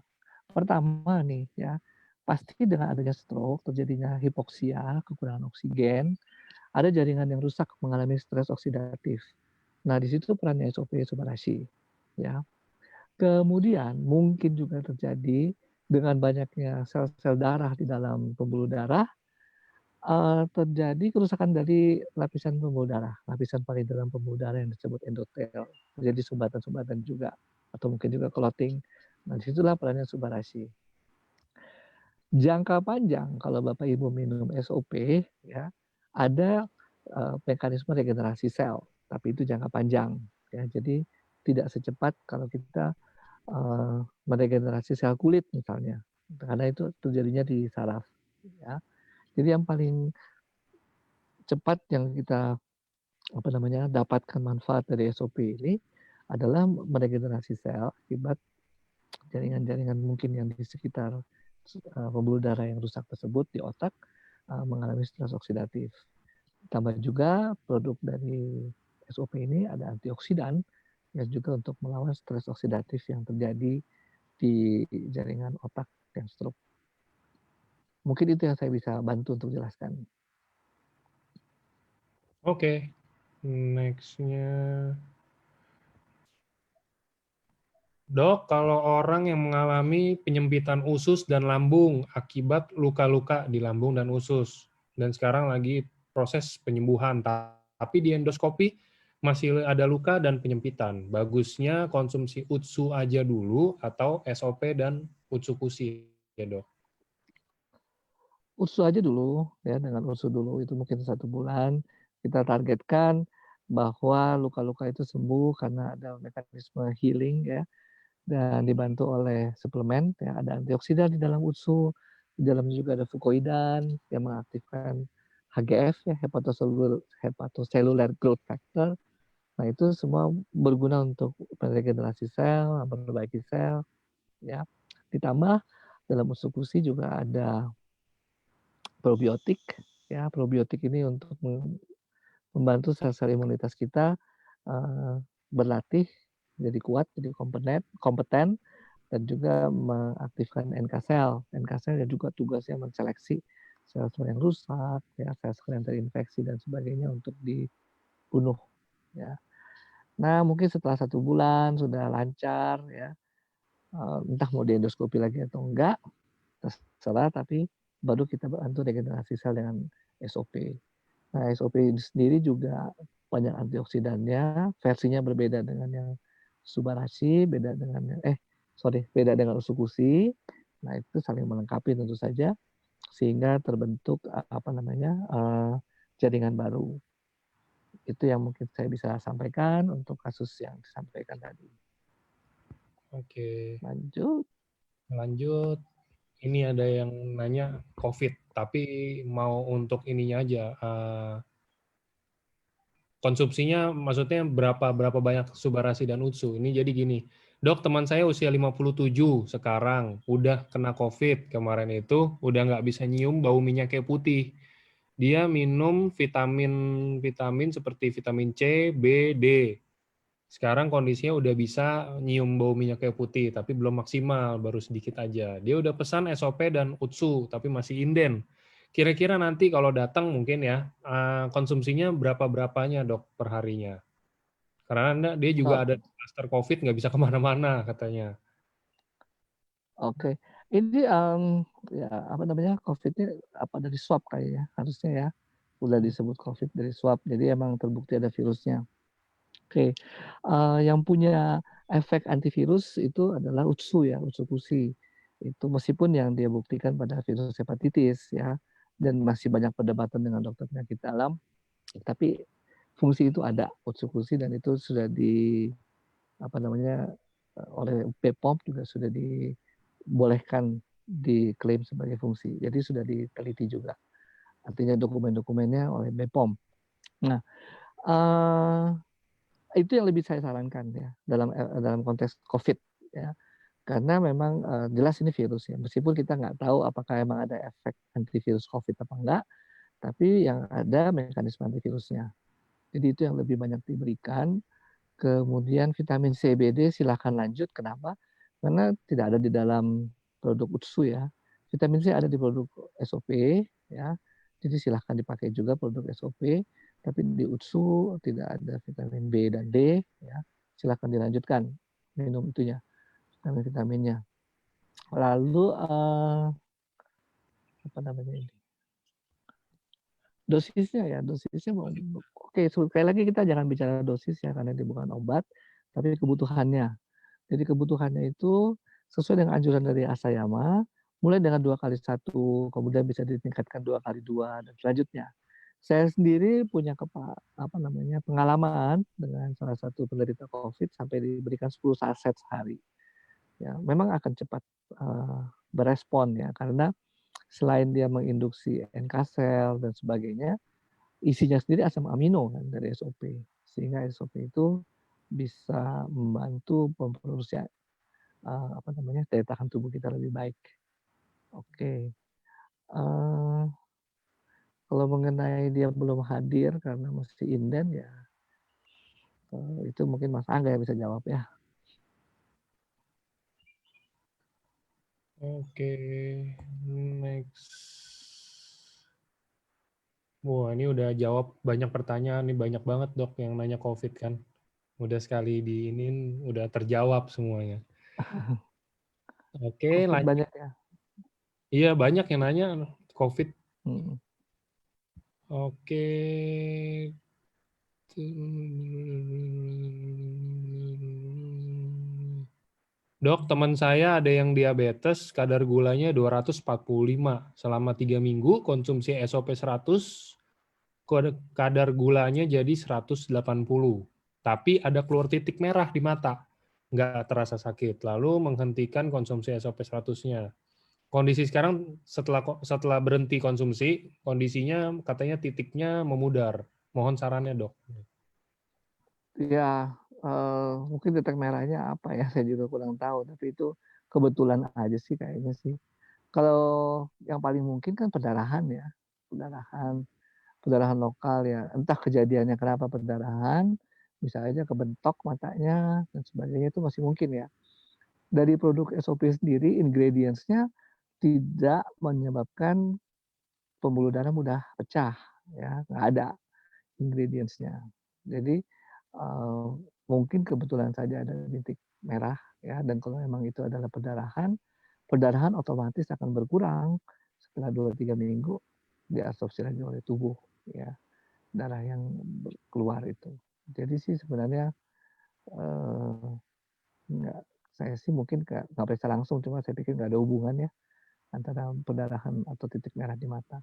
Speaker 1: pertama nih ya, pasti dengan adanya stroke, terjadinya hipoksia, kekurangan oksigen, ada jaringan yang rusak mengalami stres oksidatif. Nah, di situ perannya SOP Subarashi, ya. Kemudian mungkin juga terjadi dengan banyaknya sel-sel darah di dalam pembuluh darah, terjadi kerusakan dari lapisan pembuluh darah, lapisan paling dalam pembuluh darah yang disebut endotel. Terjadi sumbatan-sumbatan juga, atau mungkin juga clotting. Nah, di situlah perannya Subarashi. Jangka panjang kalau Bapak Ibu minum SOP ya, ada, mekanisme regenerasi sel, tapi itu jangka panjang ya. Jadi tidak secepat kalau kita, meregenerasi sel kulit misalnya, karena itu terjadinya di saraf ya. Jadi yang paling cepat yang kita, apa namanya, dapatkan manfaat dari SOP ini adalah meregenerasi sel akibat jaringan-jaringan mungkin yang di sekitar, pembuluh darah yang rusak tersebut di otak, mengalami stres oksidatif. Tambah juga produk dari SOP ini ada antioksidan yang juga untuk melawan stres oksidatif yang terjadi di jaringan otak yang stroke. Mungkin itu yang saya bisa bantu untuk jelaskan.
Speaker 2: Oke, next-nya. Dok, kalau orang yang mengalami penyempitan usus dan lambung akibat luka-luka di lambung dan usus, dan sekarang lagi proses penyembuhan, tapi di endoskopi masih ada luka dan penyempitan, bagusnya konsumsi Utsu aja dulu atau SOP dan Utsukushi, ya dok?
Speaker 1: Ursu aja dulu ya, dengan ursu dulu itu mungkin 1 bulan, kita targetkan bahwa luka-luka itu sembuh karena ada mekanisme healing ya, dan dibantu oleh suplemen ya, ada antioksidan di dalam ursu, di dalamnya juga ada fucoidan yang mengaktifkan HGF ya, hepatocellular growth factor. Nah, itu semua berguna untuk meregenerasi sel, memperbaiki sel ya. Ditambah dalam Utsukushi juga ada probiotik ya, probiotik ini untuk membantu sel-sel imunitas kita berlatih jadi kuat, jadi kompeten dan juga mengaktifkan NK sel. NK sel yang juga tugasnya menseleksi sel-sel yang rusak, ya, sel-sel yang terinfeksi dan sebagainya untuk dibunuh. Ya. Nah, mungkin setelah 1 bulan sudah lancar, ya, entah mau di endoskopi lagi atau enggak, terserah, tapi baru kita bantu regenerasi sel dengan SOP. Nah, SOP sendiri juga banyak antioksidannya, versinya berbeda dengan yang Subarashi, beda dengan Usukushi. Nah, itu saling melengkapi tentu saja sehingga terbentuk jaringan baru. Itu yang mungkin saya bisa sampaikan untuk kasus yang disampaikan tadi.
Speaker 2: Oke,
Speaker 1: Lanjut.
Speaker 2: Ini ada yang nanya COVID, tapi mau untuk ininya aja, konsumsinya maksudnya berapa banyak Subarashi dan Utsu. Ini jadi gini, dok, teman saya usia 57 sekarang, udah kena COVID kemarin itu, udah nggak bisa nyium bau minyak kayak putih. Dia minum vitamin seperti vitamin C, B, D. Sekarang kondisinya udah bisa nyium bau minyak kayu putih, tapi belum maksimal, baru sedikit aja. Dia udah pesan SOP dan Utsu, tapi masih inden. Kira-kira nanti kalau datang mungkin ya, konsumsinya berapa-berapanya dok per harinya? Karena dia juga ada kluster COVID, nggak bisa kemana-mana katanya.
Speaker 1: Oke, ini COVID-nya dari swab kayaknya, harusnya ya, udah disebut COVID dari swab, jadi emang terbukti ada virusnya. Oke, yang punya efek antivirus itu adalah Utsu ya, Utsukushi. Itu meskipun yang dia buktikan pada virus hepatitis ya, dan masih banyak perdebatan dengan dokter penyakit dalam, tapi fungsi itu ada Utsukushi dan itu sudah oleh BPOM juga sudah dibolehkan diklaim sebagai fungsi. Jadi sudah diteliti juga. Artinya dokumen-dokumennya oleh BPOM. Nah, itu yang lebih saya sarankan ya dalam konteks COVID ya. Karena memang jelas ini virus ya. Meskipun kita nggak tahu apakah emang ada efek antivirus COVID apa enggak, tapi yang ada mekanisme antivirusnya. Jadi itu yang lebih banyak diberikan. Kemudian vitamin C, B, D silahkan lanjut. Kenapa? Karena tidak ada di dalam produk Utsu ya. Vitamin C ada di produk SOP ya. Jadi silahkan dipakai juga produk SOP. Tapi di Utsu tidak ada vitamin B dan D ya. Silahkan dilanjutkan minum itunya, vitaminnya. Lalu dosisnya oke, sekali lagi kita jangan bicara dosis ya karena ini bukan obat, tapi kebutuhannya. Jadi kebutuhannya itu sesuai dengan anjuran dari Asayama, mulai dengan 2x1, kemudian bisa ditingkatkan 2x2 dan selanjutnya. Saya sendiri punya pengalaman dengan salah satu penderita COVID sampai diberikan 10 saset sehari. Ya, memang akan cepat berespon ya karena selain dia menginduksi NK sel dan sebagainya, isinya sendiri asam amino kan dari SOP. Sehingga SOP itu bisa membantu memproduksi daya tahan tubuh kita lebih baik. Oke. Kalau mengenai dia belum hadir karena masih inden ya, itu mungkin Mas Angga yang bisa jawab ya.
Speaker 2: Oke, next. Wah, ini udah jawab banyak pertanyaan nih, banyak banget dok yang nanya COVID kan. Udah sekali diinin, udah terjawab semuanya. Oke,
Speaker 1: COVID
Speaker 2: lanjut.
Speaker 1: banyak ya.
Speaker 2: Iya, banyak yang nanya COVID.
Speaker 1: Hmm.
Speaker 2: Oke. Dok, teman saya ada yang diabetes, kadar gulanya 245. Selama 3 minggu, konsumsi SOP 100, kadar gulanya jadi 180. Tapi ada keluar titik merah di mata. Nggak terasa sakit. Lalu menghentikan konsumsi SOP 100-nya. Kondisi sekarang setelah berhenti konsumsi, kondisinya katanya titiknya memudar. Mohon sarannya, dok.
Speaker 1: Ya, mungkin titik merahnya apa ya, saya juga kurang tahu, tapi itu kebetulan aja sih kayaknya sih. Kalau yang paling mungkin kan perdarahan ya, perdarahan perdarahan lokal ya, entah kejadiannya kenapa perdarahan, bisa aja kebentok matanya dan sebagainya, itu masih mungkin ya. Dari produk SOP sendiri, ingredients-nya tidak menyebabkan pembuluh darah mudah pecah ya, nggak ada ingredients-nya. Jadi, eee, mungkin kebetulan saja ada titik merah ya, dan kalau memang itu adalah perdarahan, perdarahan otomatis akan berkurang setelah 2, 3 minggu diabsorpsi lagi oleh tubuh ya, darah yang keluar itu. Jadi sih sebenarnya, eee, nggak, saya sih mungkin nggak periksa langsung, cuma saya pikir nggak ada hubungan ya antara perdarahan atau titik merah di mata.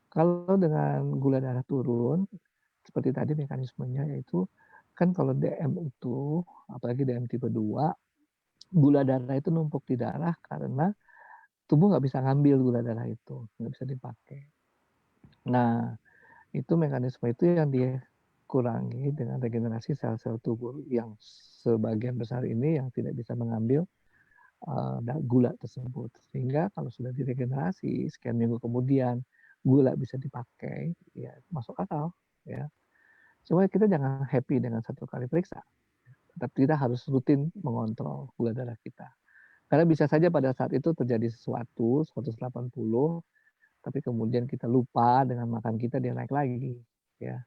Speaker 1: Kalau dengan gula darah turun, seperti tadi mekanismenya yaitu, kan kalau DM itu, apalagi DM tipe 2, gula darah itu numpuk di darah karena tubuh nggak bisa ngambil gula darah itu, nggak bisa dipakai. Nah, itu mekanisme itu yang dikurangi dengan regenerasi sel-sel tubuh yang sebagian besar ini yang tidak bisa mengambil, gula tersebut. Sehingga kalau sudah diregenerasi, sekian minggu kemudian gula bisa dipakai, ya masuk akal, ya. Cuma kita jangan happy dengan 1 kali periksa, tapi kita harus rutin mengontrol gula darah kita. Karena bisa saja pada saat itu terjadi sesuatu, 180, tapi kemudian kita lupa dengan makan kita dia naik lagi, ya.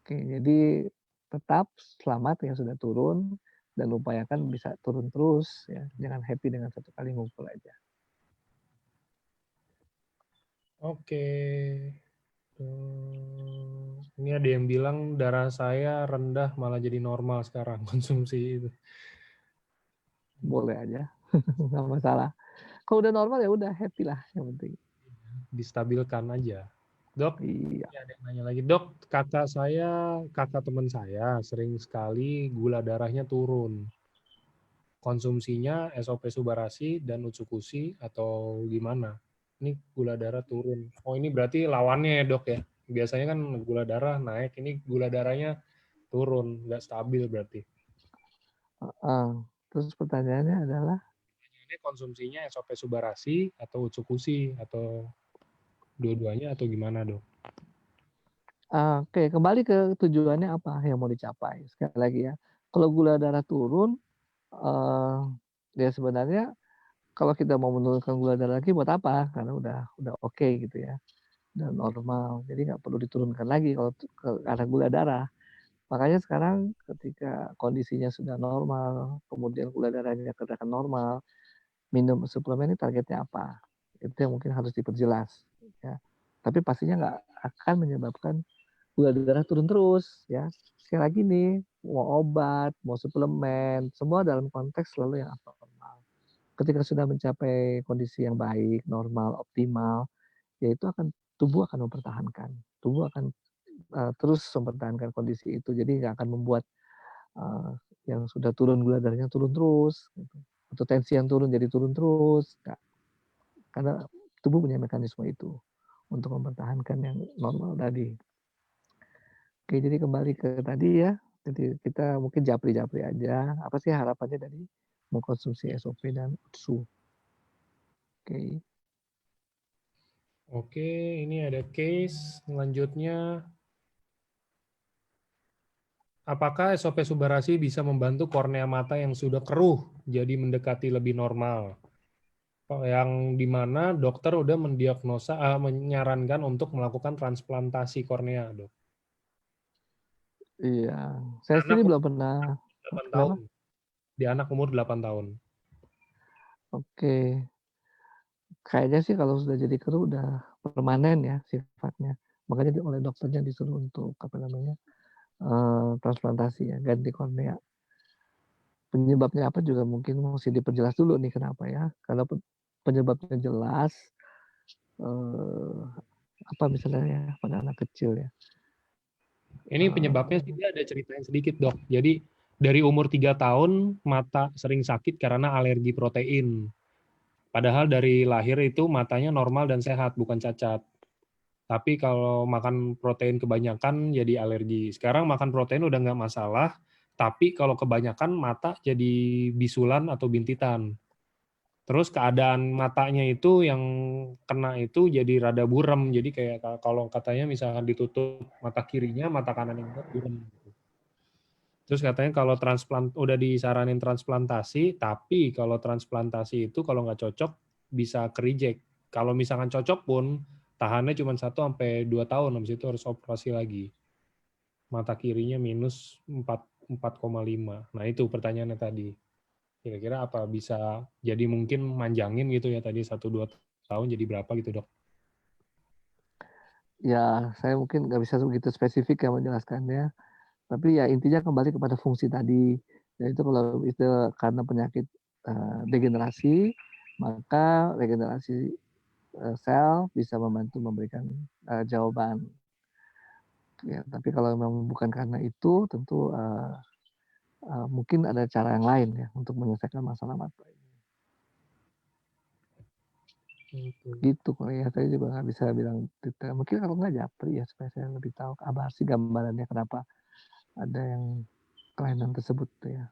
Speaker 1: Oke, jadi tetap selamat yang sudah turun dan upayakan bisa turun terus ya, jangan happy dengan 1 kali ngumpul aja.
Speaker 2: Oke. Ini ada yang bilang darah saya rendah malah jadi normal sekarang konsumsi itu.
Speaker 1: Boleh aja, nggak masalah. Kalau udah normal ya udah happy lah yang penting.
Speaker 2: Distabilkan aja. Dok,
Speaker 1: Iya,
Speaker 2: ini ada yang nanya lagi. Dok, kakak teman saya sering sekali gula darahnya turun. Konsumsinya SOP Subarasi dan Utsukushi atau gimana? Ini gula darah turun. Oh, ini berarti lawannya ya, dok ya? Biasanya kan gula darah naik, ini gula darahnya turun, nggak stabil berarti.
Speaker 1: heeh. Terus pertanyaannya adalah,
Speaker 2: Ini konsumsinya SOP Subarasi atau Utsukushi atau dua-duanya atau gimana, dok?
Speaker 1: oke, kembali ke tujuannya apa yang mau dicapai. Sekali lagi ya, kalau gula darah turun, eee, ya sebenarnya kalau kita mau menurunkan gula darah lagi buat apa? Karena udah oke gitu ya, udah normal. Jadi nggak perlu diturunkan lagi kalau ke arah gula darah. Makanya sekarang ketika kondisinya sudah normal, kemudian gula darahnya kelihatan normal, minum suplemen ini targetnya apa? Itu yang mungkin harus diperjelas, ya. Tapi pastinya nggak akan menyebabkan gula darah turun terus, ya. Sekali lagi nih, mau obat, mau suplemen, semua dalam konteks selalu yang abnormal. Ketika sudah mencapai kondisi yang baik, normal, optimal, ya itu tubuh akan mempertahankan. Tubuh akan, terus mempertahankan kondisi itu. Jadi nggak akan membuat, eee, yang sudah turun gula darahnya turun terus, gitu. Atau tensi yang turun jadi turun terus, nggak. Karena tubuh punya mekanisme itu, untuk mempertahankan yang normal tadi. Oke, jadi kembali ke tadi ya, jadi kita mungkin japri-japri aja, apa sih harapannya dari mengkonsumsi SOP dan UTSU? Oke.
Speaker 2: Oke, ini ada case selanjutnya. Apakah SOP Subarasi bisa membantu kornea mata yang sudah keruh jadi mendekati lebih normal? yang di mana dokter udah menyarankan untuk melakukan transplantasi kornea, Dok.
Speaker 1: Iya, saya
Speaker 2: Anak
Speaker 1: sendiri
Speaker 2: umur
Speaker 1: belum pernah.
Speaker 2: 8
Speaker 1: Kenapa?
Speaker 2: tahun. Di anak umur 8 tahun.
Speaker 1: Oke, kayaknya sih kalau sudah jadi kru udah permanen ya sifatnya. Makanya oleh dokternya disuruh untuk apa namanya, transplantasi ya, ganti kornea. Penyebabnya apa juga mungkin mesti diperjelas dulu nih kenapa ya. Kalau penyebabnya jelas, eee, apa misalnya ya pada anak kecil ya,
Speaker 2: Ini penyebabnya sih dia ada ceritain sedikit, Dok. Jadi dari umur 3 tahun mata sering sakit karena alergi protein. Padahal dari lahir itu matanya normal dan sehat, bukan cacat. Tapi kalau makan protein kebanyakan jadi alergi. Sekarang makan protein udah nggak masalah, tapi kalau kebanyakan mata jadi bisulan atau bintitan. Terus keadaan matanya itu yang kena itu jadi rada buram. Jadi kayak kalau katanya misalkan ditutup mata kirinya, mata kanan yang buram. Terus katanya kalau udah disaranin transplantasi, tapi kalau transplantasi itu kalau nggak cocok bisa ke-reject. Kalau misalkan cocok pun tahannya cuma 1 sampai 2 tahun, habis itu harus operasi lagi. Mata kirinya minus 4,5. Nah itu pertanyaannya tadi. Kira-kira apa bisa jadi mungkin manjangin gitu ya tadi 1-2 tahun jadi berapa gitu, Dok?
Speaker 1: ya saya mungkin nggak bisa begitu spesifik ya menjelaskannya, tapi ya intinya kembali kepada fungsi tadi, yaitu kalau itu karena penyakit, degenerasi, maka regenerasi, sel bisa membantu memberikan, jawaban. Ya, tapi kalau memang bukan karena itu tentu, mungkin ada cara yang lain ya untuk menyelesaikan masalah mata ini.
Speaker 2: Oke.
Speaker 1: Gitu kali ya, saya juga nggak bisa bilang detail. Mungkin kalau nggak japri ya supaya saya lebih tahu Abah sih gambarannya kenapa ada yang kelainan tersebut tuh ya.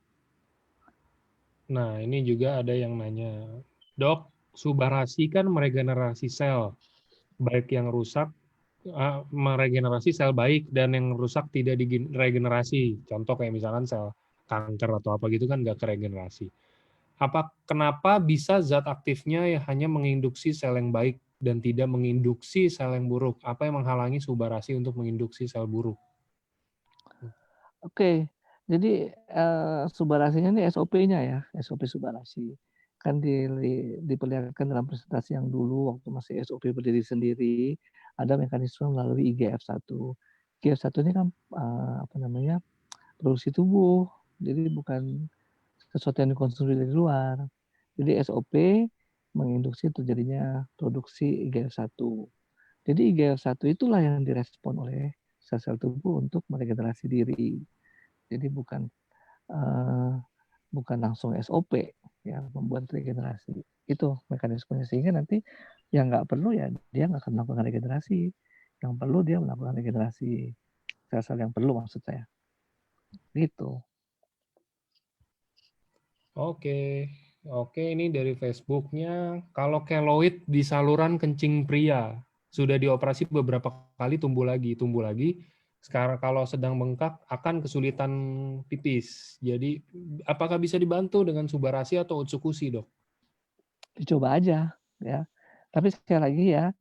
Speaker 2: Nah, ini juga ada yang nanya, Dok, Subarasi kan meregenerasi sel, baik yang rusak meregenerasi sel baik dan yang rusak tidak diregenerasi. Contoh kayak misalkan sel kanker atau apa gitu kan nggak keregenerasi. Kenapa bisa zat aktifnya ya hanya menginduksi sel yang baik dan tidak menginduksi sel yang buruk? Apa yang menghalangi Subarasi untuk menginduksi sel buruk?
Speaker 1: Oke, jadi, Subarasinya ini SOP-nya ya, SOP Subarasi. Kan diperlihatkan dalam presentasi yang dulu waktu masih SOP berdiri sendiri, ada mekanisme melalui IGF-1. IGF-1 ini kan, apa namanya, produksi tubuh, jadi bukan sesuatu yang dikonsumsi dari luar. Jadi SOP menginduksi terjadinya produksi IGF-1. Jadi IGF-1 itulah yang direspon oleh sel-sel tubuh untuk meregenerasi diri. Jadi uh, bukan langsung SOP yang membuat regenerasi. Itu mekanismenya sehingga nanti yang nggak perlu ya dia nggak akan melakukan regenerasi. Yang perlu dia melakukan regenerasi sel-sel yang perlu maksud saya. Gitu.
Speaker 2: Oke, oke ini dari Facebooknya. Kalau keloid di saluran kencing pria sudah dioperasi beberapa kali tumbuh lagi. Sekarang kalau sedang bengkak akan kesulitan pipis. Jadi apakah bisa dibantu dengan Subarasi atau Utsukushi, Dok?
Speaker 1: Dicoba aja ya. Tapi sekali lagi ya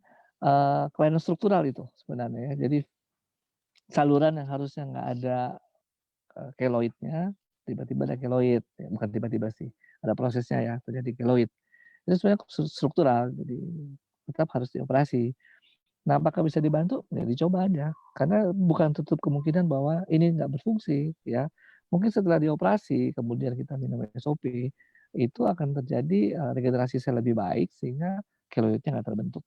Speaker 1: kelainan struktural itu sebenarnya ya. Jadi saluran yang harusnya nggak ada keloidnya tiba-tiba ada keloid ya, bukan tiba-tiba sih ada prosesnya ya terjadi keloid itu sebenarnya struktural jadi tetap harus dioperasi. Nah apakah bisa dibantu ya dicoba aja karena bukan tutup kemungkinan bahwa ini nggak berfungsi ya mungkin setelah dioperasi kemudian kita minum SOP itu akan terjadi regenerasi sel lebih baik sehingga keloidnya nggak terbentuk.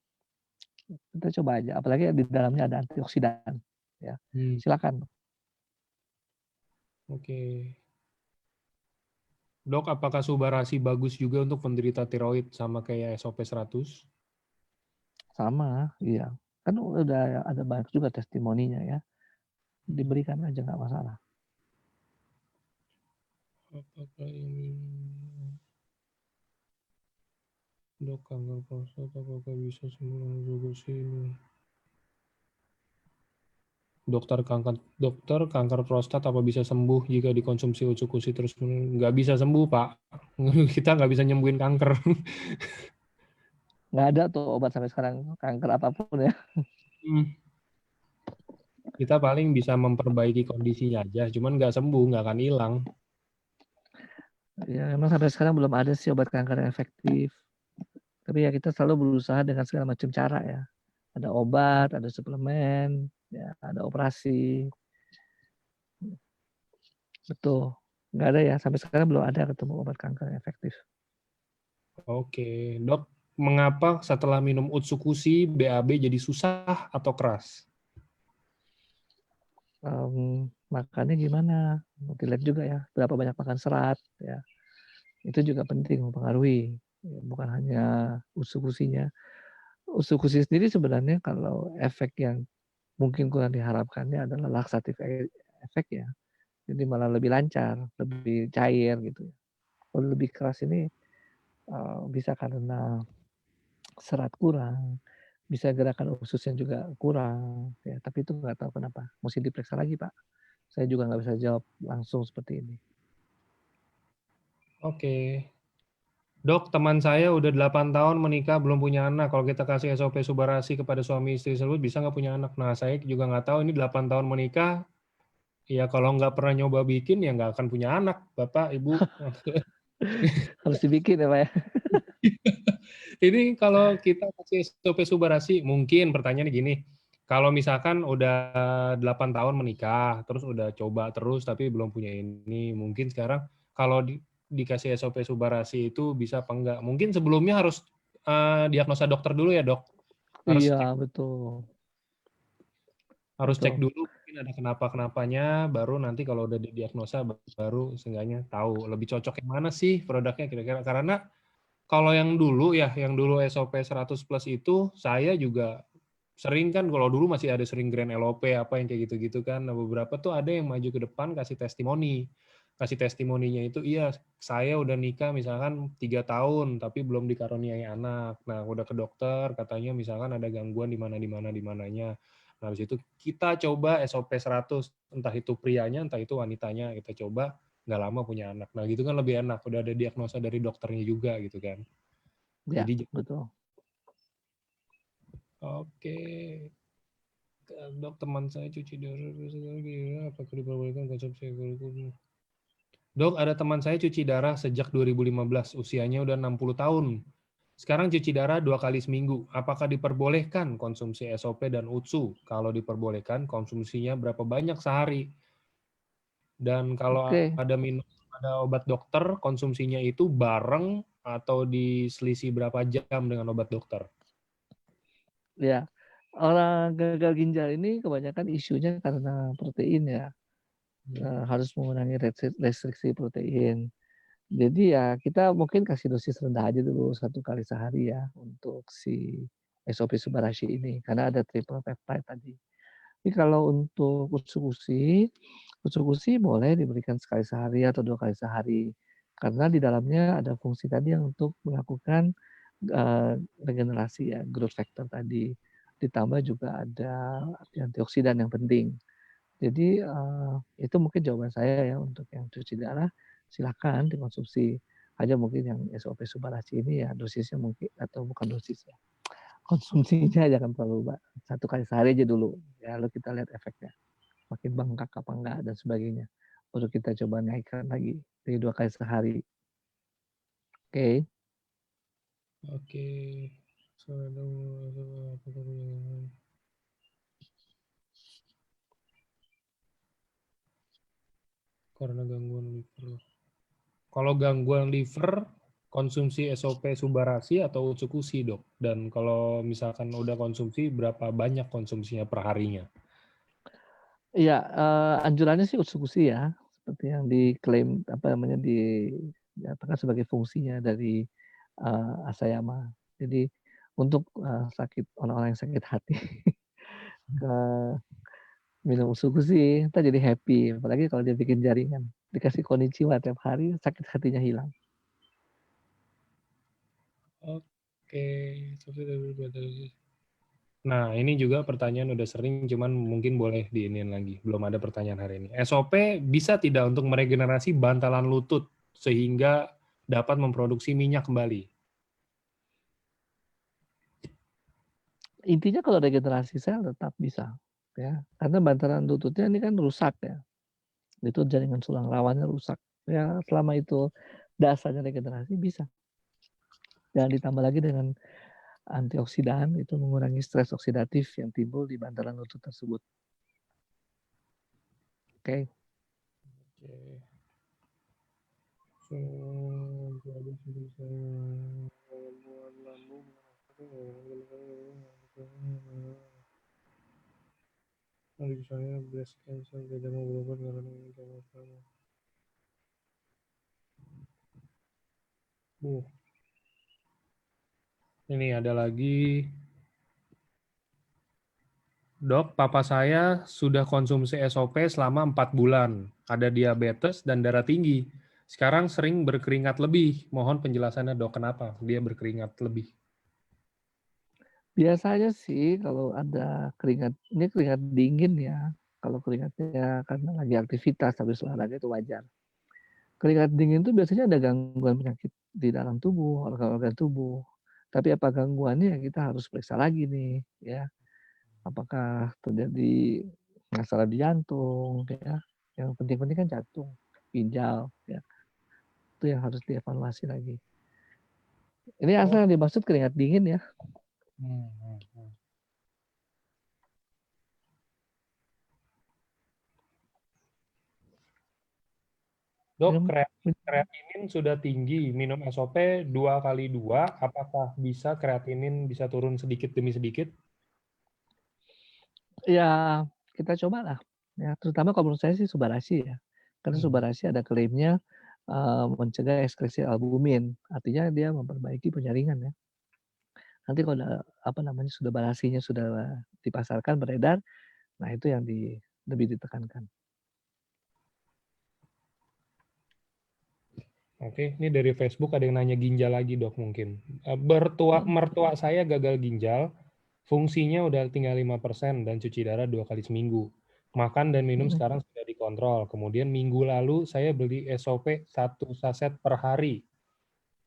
Speaker 1: Kita coba aja apalagi di dalamnya ada antioksidan ya
Speaker 2: Hmm,
Speaker 1: silakan.
Speaker 2: oke. Dok, apakah Subarasi bagus juga untuk penderita tiroid sama kayak SOP 100?
Speaker 1: Sama, iya. Kan udah ada banyak juga testimoninya ya, diberikan aja nggak masalah.
Speaker 2: Apakah ini Dok, kanker prostat apakah bisa sembuh dengan Utsukushi ini? Dokter kanker prostat apa bisa sembuh jika dikonsumsi Utsukushi terus? Nggak bisa sembuh, Pak. Kita nggak bisa nyembuhin kanker.
Speaker 1: Nggak ada tuh obat sampai sekarang kanker apapun ya.
Speaker 2: Hmm. Kita paling bisa memperbaiki kondisinya aja, cuman nggak sembuh, nggak akan hilang.
Speaker 1: Ya memang sampai sekarang belum ada sih obat kanker yang efektif. Tapi ya kita selalu berusaha dengan segala macam cara ya. Ada obat, ada suplemen, ya, ada operasi. Betul. Nggak ada ya, sampai sekarang belum ada ketemu obat kanker yang efektif.
Speaker 2: Oke, dok, mengapa setelah minum Utsukushi BAB jadi susah atau keras?
Speaker 1: Makannya gimana? Dilihat juga ya, berapa banyak makan serat ya. Itu juga penting mempengaruhi. Ya, bukan hanya usus-usinya. Usus-usi sendiri sebenarnya kalau efek yang mungkin kurang diharapkannya adalah laksatif efek ya. Jadi malah lebih lancar, lebih cair gitu. Kalau lebih keras ini bisa karena serat kurang, bisa gerakan ususnya juga kurang, ya. Tapi itu nggak tahu kenapa. Mesti diperiksa lagi Pak. Saya juga nggak bisa jawab langsung seperti ini.
Speaker 2: Oke. Dok, teman saya udah 8 tahun menikah, belum punya anak. Kalau kita kasih SOP Subarasi kepada suami istri tersebut, bisa nggak punya anak? Nah, saya juga nggak tahu ini 8 tahun menikah, ya kalau nggak pernah nyoba bikin, ya nggak akan punya anak, Bapak, Ibu.
Speaker 1: Harus dibikin ya Pak ya.
Speaker 2: Ini kalau kita kasih SOP Subarasi, mungkin pertanyaannya gini, kalau misalkan udah 8 tahun menikah, terus udah coba terus tapi belum punya ini, mungkin sekarang kalau dikasih SOP Subarasi itu bisa apa enggak? Mungkin sebelumnya harus diagnosa dokter dulu ya, Dok. Harus
Speaker 1: Iya
Speaker 2: cek
Speaker 1: betul,
Speaker 2: harus cek
Speaker 1: betul.
Speaker 2: dulu mungkin ada kenapa-kenapanya, baru nanti kalau udah didiagnosa baru seenggaknya tahu lebih cocok yang mana sih produknya kira-kira. Karena kalau yang dulu SOP 100 plus itu, saya juga sering kan, kalau dulu masih ada sering Grand LOP, apa yang kayak gitu-gitu kan. Nah, beberapa tuh ada yang maju ke depan kasih testimoni. Kasih testimoninya itu, iya, saya udah nikah misalkan 3 tahun, tapi belum dikaruniai anak. Nah, udah ke dokter, katanya misalkan ada gangguan di mana, di mana, di mananya. Nah, habis itu kita coba SOP 100, entah itu prianya, entah itu wanitanya, kita coba, nggak lama punya anak. Nah, gitu kan lebih enak, udah ada diagnosa dari dokternya juga gitu kan.
Speaker 1: Ya
Speaker 2: Jadi,
Speaker 1: betul.
Speaker 2: oke, dok, teman saya cuci darah, apakah diperbolehkan konsumsi alkohol? Dok, ada teman saya cuci darah sejak 2015, usianya udah 60 tahun. Sekarang cuci darah 2 kali seminggu. Apakah diperbolehkan konsumsi SOP dan UTSU? Kalau diperbolehkan, konsumsinya berapa banyak sehari? Dan kalau
Speaker 1: Oke,
Speaker 2: ada obat dokter, konsumsinya itu bareng atau diselisih berapa jam dengan obat dokter?
Speaker 1: ya. Orang gagal ginjal ini kebanyakan isunya karena protein ya. Harus mengurangi restriksi protein. Jadi ya kita mungkin kasih dosis rendah aja dulu 1 kali sehari ya untuk si SOP Subarashi ini karena ada triple peptide tadi. Tapi kalau untuk usus-usi boleh diberikan sekali sehari atau 2 kali sehari. Karena di dalamnya ada fungsi tadi yang untuk melakukan, regenerasi ya, growth factor tadi. Ditambah juga ada antioksidan yang penting. Jadi, itu mungkin jawaban saya ya untuk yang cuci darah, silakan dikonsumsi. Hanya mungkin yang SOP Subarashi ini ya dosisnya mungkin atau bukan dosis ya, konsumsinya jangan terlalu 1 kali sehari aja dulu, ya lalu kita lihat efeknya, makin bengkak apa enggak dan sebagainya. Baru kita coba naikkan lagi jadi 2 kali sehari. Oke.
Speaker 2: Oke. Karena gangguan liver. Kalau gangguan liver, konsumsi SOP Subarasi atau Utsukushi, dok? Dan kalau misalkan udah konsumsi, berapa banyak konsumsinya per harinya?
Speaker 1: Iya, anjurannya sih usus-usi ya, seperti yang diklaim apa namanya, dinyatakan sebagai fungsinya dari, Asayama. Jadi untuk, orang-orang yang sakit hati ke minum usus-usi, entar jadi happy, apalagi kalau dia bikin jaringan, dikasih konnichiwa tiap hari, sakit hatinya hilang.
Speaker 2: Oke. Nah, ini juga pertanyaan udah sering, cuman mungkin boleh diinin lagi. Belum ada pertanyaan hari ini. SOP bisa tidak untuk meregenerasi bantalan lutut sehingga dapat memproduksi minyak kembali?
Speaker 1: Intinya kalau regenerasi sel tetap bisa, ya. Karena bantalan lututnya ini kan rusak ya, itu jaringan tulang rawannya rusak. Ya selama itu dasarnya regenerasi bisa. Dan ditambah lagi dengan antioksidan itu mengurangi stres oksidatif yang timbul di bantalan lutut tersebut. Oke.
Speaker 2: Saya breast cancer tidak mau berobat karena chemoterapi. Ini ada lagi, Dok, papa saya sudah konsumsi SOP selama 4 bulan. Ada diabetes dan darah tinggi. Sekarang sering berkeringat lebih. Mohon penjelasannya, Dok, kenapa dia berkeringat lebih?
Speaker 1: Biasanya sih kalau ada keringat, ini keringat dingin ya. Kalau keringatnya karena lagi aktivitas habis olahraga itu wajar. Keringat dingin itu biasanya ada gangguan penyakit di dalam tubuh, organ-organ tubuh. Tapi apa gangguannya ya kita harus periksa lagi nih ya. Apakah terjadi masalah di jantung ya. Yang penting-penting kan jantung, ginjal ya. Itu yang harus dievaluasi lagi. Ini asal yang dimaksud keringat dingin ya.
Speaker 2: Dok, kreatinin sudah tinggi. Minum SOP 2x2. Apakah bisa kreatinin bisa turun sedikit demi sedikit?
Speaker 1: Ya, kita cobalah. Ya, terutama kalau menurut saya sih Subarashi ya. Karena Subarashi ada klaimnya mencegah ekskresi albumin. Artinya dia memperbaiki penyaringan ya. Nanti kalau sudah barasinya sudah dipasarkan beredar, nah itu yang lebih ditekankan.
Speaker 2: Oke, ini dari Facebook ada yang nanya ginjal lagi, Dok, mungkin. Mertua saya gagal ginjal, fungsinya udah tinggal 5% dan cuci darah 2 kali seminggu. Makan dan minum sekarang sudah dikontrol. Kemudian minggu lalu saya beli SOP 1 saset per hari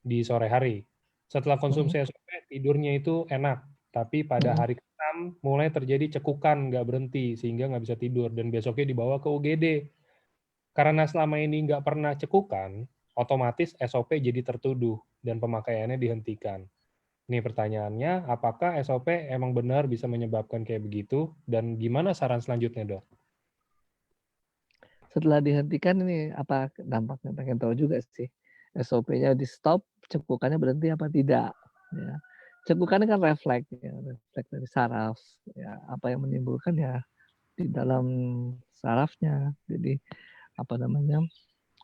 Speaker 2: di sore hari. Setelah konsumsi SOP, tidurnya itu enak. Tapi pada hari ke-6 mulai terjadi cekukan, nggak berhenti, sehingga nggak bisa tidur. Dan besoknya dibawa ke UGD. Karena selama ini nggak pernah cekukan, otomatis SOP jadi tertuduh dan pemakaiannya dihentikan. Ini pertanyaannya, apakah SOP emang benar bisa menyebabkan kayak begitu? Dan gimana saran selanjutnya, Dok?
Speaker 1: Setelah dihentikan ini apa dampaknya? Pengen tahu juga sih. SOP-nya di stop, cekukannya berhenti apa tidak? Ya. Cekukannya kan refleks, ya, refleks dari saraf. Ya, apa yang menimbulkan ya di dalam sarafnya. Jadi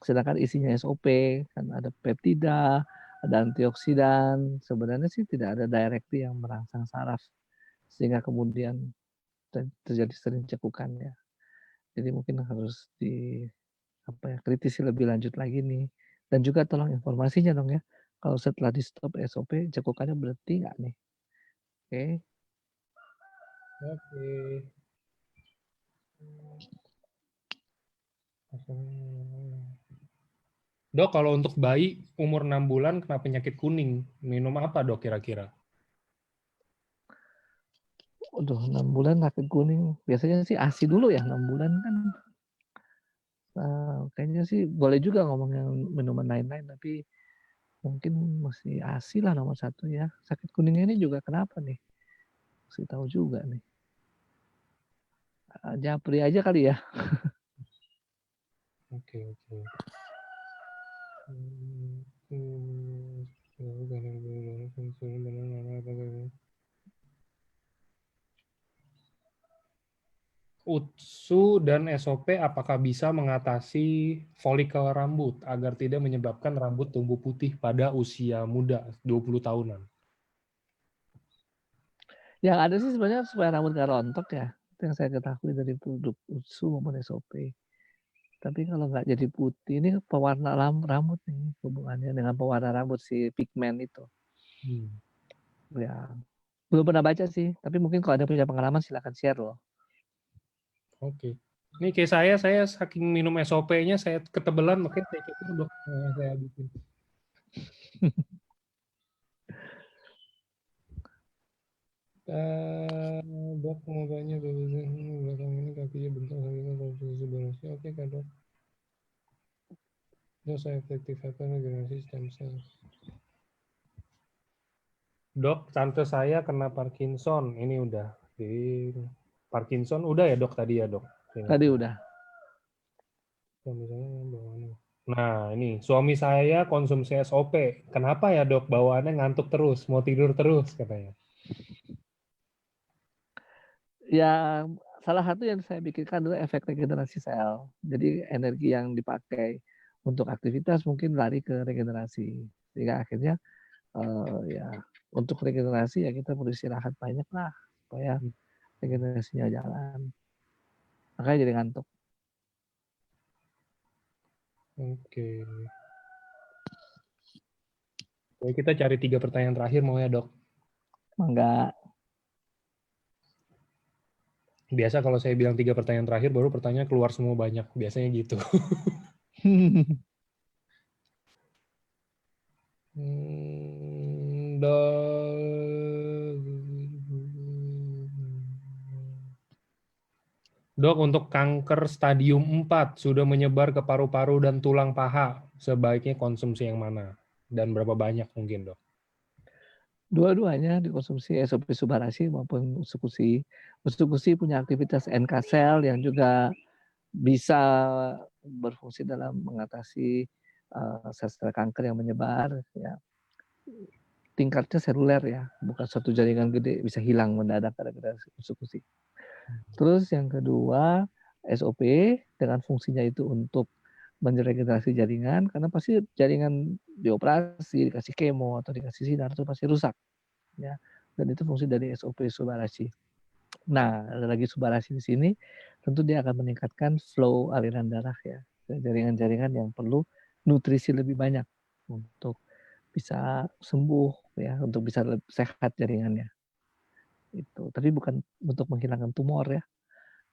Speaker 1: sedangkan isinya SOP kan ada peptida, ada antioksidan. Sebenarnya sih tidak ada directly yang merangsang saraf sehingga kemudian terjadi sering cekukan ya. Jadi mungkin harus kritisi lebih lanjut lagi nih. Dan juga tolong informasinya dong ya. Kalau setelah di stop SOP, cekukannya berhenti nggak nih? Oke.
Speaker 2: Oke. Dok, kalau untuk bayi umur 6 bulan kena penyakit kuning, minum apa, Dok, kira-kira?
Speaker 1: Udah 6 bulan sakit kuning. Biasanya sih ASI dulu ya, 6 bulan kan. Kayaknya sih boleh juga ngomong yang minuman lain-lain, tapi mungkin mesti ASI lah nomor 1 ya. Sakit kuningnya ini juga kenapa nih? Mesti tahu juga nih. Japri aja kali ya.
Speaker 2: Oke. UTSU dan SOP apakah bisa mengatasi folikel rambut agar tidak menyebabkan rambut tumbuh putih pada usia muda, 20 tahunan?
Speaker 1: Yang ada sih sebenarnya supaya rambut nggak rontok ya. Itu yang saya ketahui dari produk UTSU maupun SOP. Tapi kalau nggak jadi putih, ini pewarna rambut nih hubungannya dengan pewarna rambut si pigmen itu. Ya, belum pernah baca sih. Tapi mungkin kalau ada punya pengalaman silakan share loh.
Speaker 2: Oke. Ini kayak saya saking minum SOP-nya, saya ketebelan, makanya saya cukur, Dok. Saya habisin. Dok mau tanya belakang ini kakinya bentuk sakitan transfusi barasi. Oke Kak Dok. Dosa efektif apa regenerasi stem cell? Dok, tante saya kena Parkinson. Ini udah di Parkinson udah ya Dok tadi ya Dok.
Speaker 1: Tadi udah.
Speaker 2: Suami saya bawaannya. Nah ini suami saya konsumsi SOP. Kenapa ya Dok bawaannya ngantuk terus, mau tidur terus katanya.
Speaker 1: Ya, salah satu yang saya pikirkan adalah efek regenerasi sel. Jadi energi yang dipakai untuk aktivitas mungkin lari ke regenerasi. Sehingga akhirnya ya untuk regenerasi ya kita perlu istirahat banyak lah supaya regenerasinya jalan. Makanya jadi ngantuk.
Speaker 2: Oke. Oke, kita cari 3 pertanyaan terakhir mau ya Dok.
Speaker 1: Enggak.
Speaker 2: Biasa kalau saya bilang 3 pertanyaan terakhir baru pertanyaan keluar semua banyak. Biasanya gitu. Dok, untuk kanker stadium 4 sudah menyebar ke paru-paru dan tulang paha. Sebaiknya konsumsi yang mana? Dan berapa banyak mungkin, Dok?
Speaker 1: Dua-duanya dikonsumsi SOP Subarasi maupun Usukusi. Usukusi punya aktivitas NK sel yang juga bisa berfungsi dalam mengatasi sel-sel kanker yang menyebar. Ya. Tingkatnya seluler ya, bukan suatu jaringan gede bisa hilang mendadak gara-gara usukusi. Terus yang kedua SOP dengan fungsinya itu untuk meregenerasi jaringan karena pasti jaringan dioperasi, dikasih kemo atau dikasih sinar itu pasti rusak ya. Dan itu fungsi dari SOP Subarasi. Nah, ada lagi Subarasi di sini tentu dia akan meningkatkan flow aliran darah ya. Jaringan-jaringan yang perlu nutrisi lebih banyak untuk bisa sembuh ya, untuk bisa sehat jaringannya. Itu. Tapi bukan untuk menghilangkan tumor ya.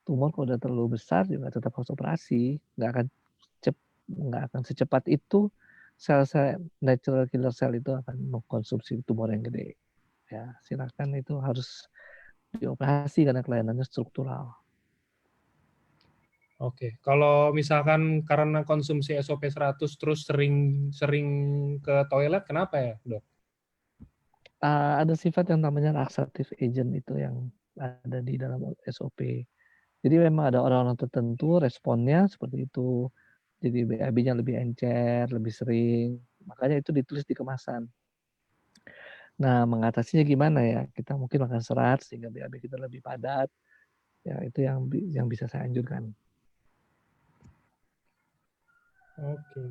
Speaker 1: Tumor kalau udah terlalu besar juga tetap harus operasi, nggak akan secepat itu sel-sel natural killer cell itu akan mengkonsumsi tumor yang gede. Ya, silakan itu harus dioperasi karena kelainannya struktural.
Speaker 2: Oke, kalau misalkan karena konsumsi SOP 100 terus sering ke toilet, kenapa ya, Dok?
Speaker 1: Ada sifat yang namanya laxative agent itu yang ada di dalam SOP. Jadi memang ada orang-orang tertentu responnya seperti itu. Jadi BAB-nya lebih encer, lebih sering. Makanya itu ditulis di kemasan. Nah, mengatasinya gimana ya? Kita mungkin makan serat sehingga BAB kita lebih padat. Ya, itu yang bisa saya anjurkan.
Speaker 2: Oke.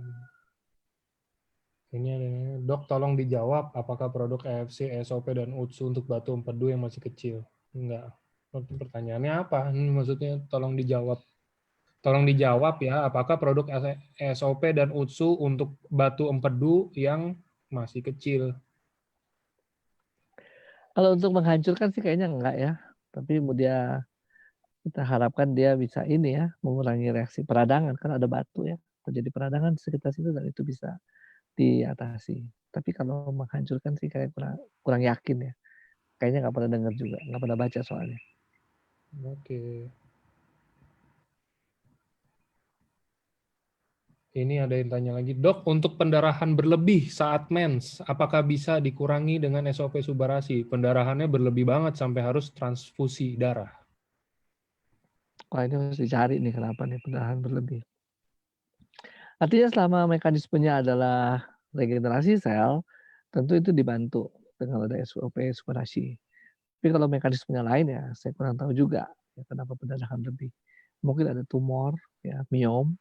Speaker 2: Ini ada, Dok tolong dijawab apakah produk AFC, SOP, dan UTSU untuk batu empedu yang masih kecil? Enggak. Pertanyaannya apa? Maksudnya tolong dijawab. Tolong dijawab ya, apakah produk SOP dan UTSU untuk batu empedu yang masih kecil?
Speaker 1: Kalau untuk menghancurkan sih kayaknya enggak ya. Tapi dia kita harapkan dia bisa ini ya, mengurangi reaksi peradangan. Kan ada batu ya, terjadi peradangan di sekitar situ dan itu bisa diatasi. Tapi kalau menghancurkan sih kayak kurang yakin ya. Kayaknya nggak pernah dengar juga, nggak pernah baca soalnya.
Speaker 2: Oke. Ini ada yang tanya lagi, Dok, untuk pendarahan berlebih saat mens, apakah bisa dikurangi dengan SOP Subarasi? Pendarahannya berlebih banget sampai harus transfusi darah.
Speaker 1: Wah ini harus dicari nih kenapa nih pendarahan berlebih. Artinya selama mekanismenya adalah regenerasi sel, tentu itu dibantu dengan ada SOP Subarasi. Tapi kalau mekanismenya lain ya saya kurang tahu juga ya kenapa pendarahan lebih. Mungkin ada tumor ya, miom.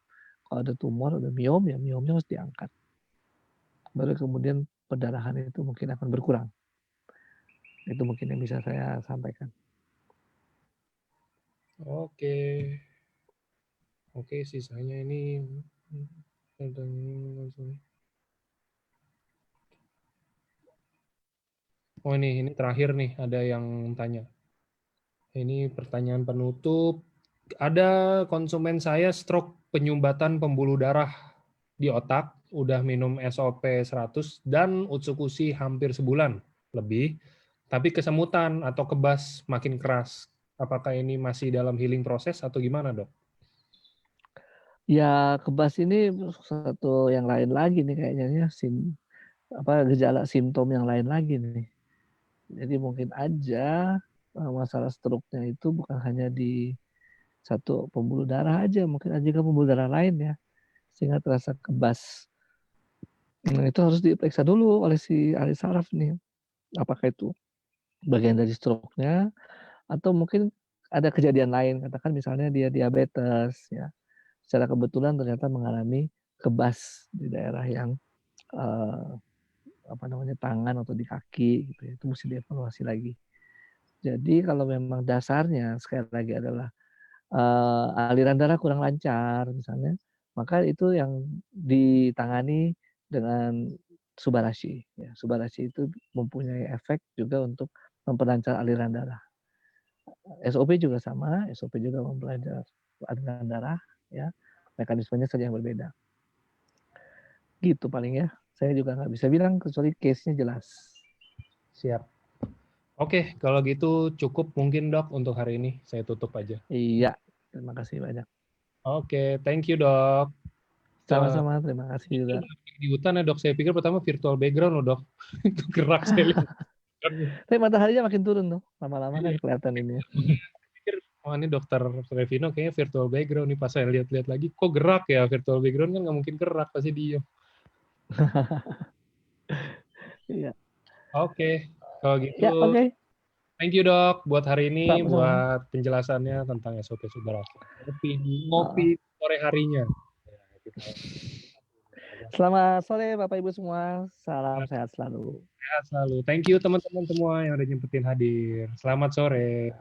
Speaker 1: Kalau ada tumor, ada miom ya miomnya harus diangkat. Baru kemudian pendarahan itu mungkin akan berkurang. Itu mungkin yang bisa saya sampaikan.
Speaker 2: Oke. Oke, sisanya ini oh ini terakhir nih ada yang tanya. Ini pertanyaan penutup. Ada konsumen saya stroke penyumbatan pembuluh darah di otak, udah minum SOP 100 dan Utsukushi hampir sebulan lebih, tapi kesemutan atau kebas makin keras. Apakah ini masih dalam healing proses atau gimana, Dok?
Speaker 1: Ya kebas ini satu yang lain lagi nih kayaknya ya, gejala simptom yang lain lagi nih. Jadi mungkin aja masalah stroke-nya itu bukan hanya di satu pembuluh darah aja, mungkin aja ke pembuluh darah lain ya, sehingga terasa kebas. Nah, itu harus diperiksa dulu oleh si ahli saraf nih, apakah itu bagian dari stroke-nya atau mungkin ada kejadian lain, katakan misalnya dia diabetes ya, secara kebetulan ternyata mengalami kebas di daerah yang, tangan atau di kaki gitu ya, itu mesti dievaluasi lagi. Jadi kalau memang dasarnya sekali lagi adalah, aliran darah kurang lancar misalnya, maka itu yang ditangani dengan Subarashi ya. Subarashi itu mempunyai efek juga untuk memperlancar aliran darah. SOP juga sama, SOP juga memperlancar aliran darah ya, mekanismenya saja yang berbeda. Gitu paling ya, saya juga nggak bisa bilang kecuali case-nya jelas.
Speaker 2: Siap. Oke, kalau gitu cukup mungkin, Dok, untuk hari ini. Saya tutup aja.
Speaker 1: Iya, terima kasih banyak.
Speaker 2: Oke, thank you, Dok.
Speaker 1: Sama-sama, terima kasih juga.
Speaker 2: Di hutan ya, Dok. Saya pikir pertama virtual background loh, Dok. Itu gerak saya lihat.
Speaker 1: Tapi mataharinya makin turun tuh, lama-lama kan
Speaker 2: Iya.
Speaker 1: kelihatan ini ya.
Speaker 2: Saya pikir, oh ini Dokter Revino kayaknya virtual background nih. Pas saya lihat-lihat lagi, kok gerak ya? Virtual background kan nggak mungkin gerak, pasti diem.
Speaker 1: Iya.
Speaker 2: Oke, kalau gitu
Speaker 1: Ya, oke.
Speaker 2: thank you, Dok, buat hari ini,
Speaker 1: Sama-sama.
Speaker 2: buat penjelasannya tentang SOP Subarashi.
Speaker 1: Heeh.
Speaker 2: Ngopi sore harinya. Ya, kita
Speaker 1: Selamat sore Bapak Ibu semua, salam sehat selalu.
Speaker 2: sehat selalu. Thank you teman-teman semua yang udah nyempetin hadir. Selamat sore.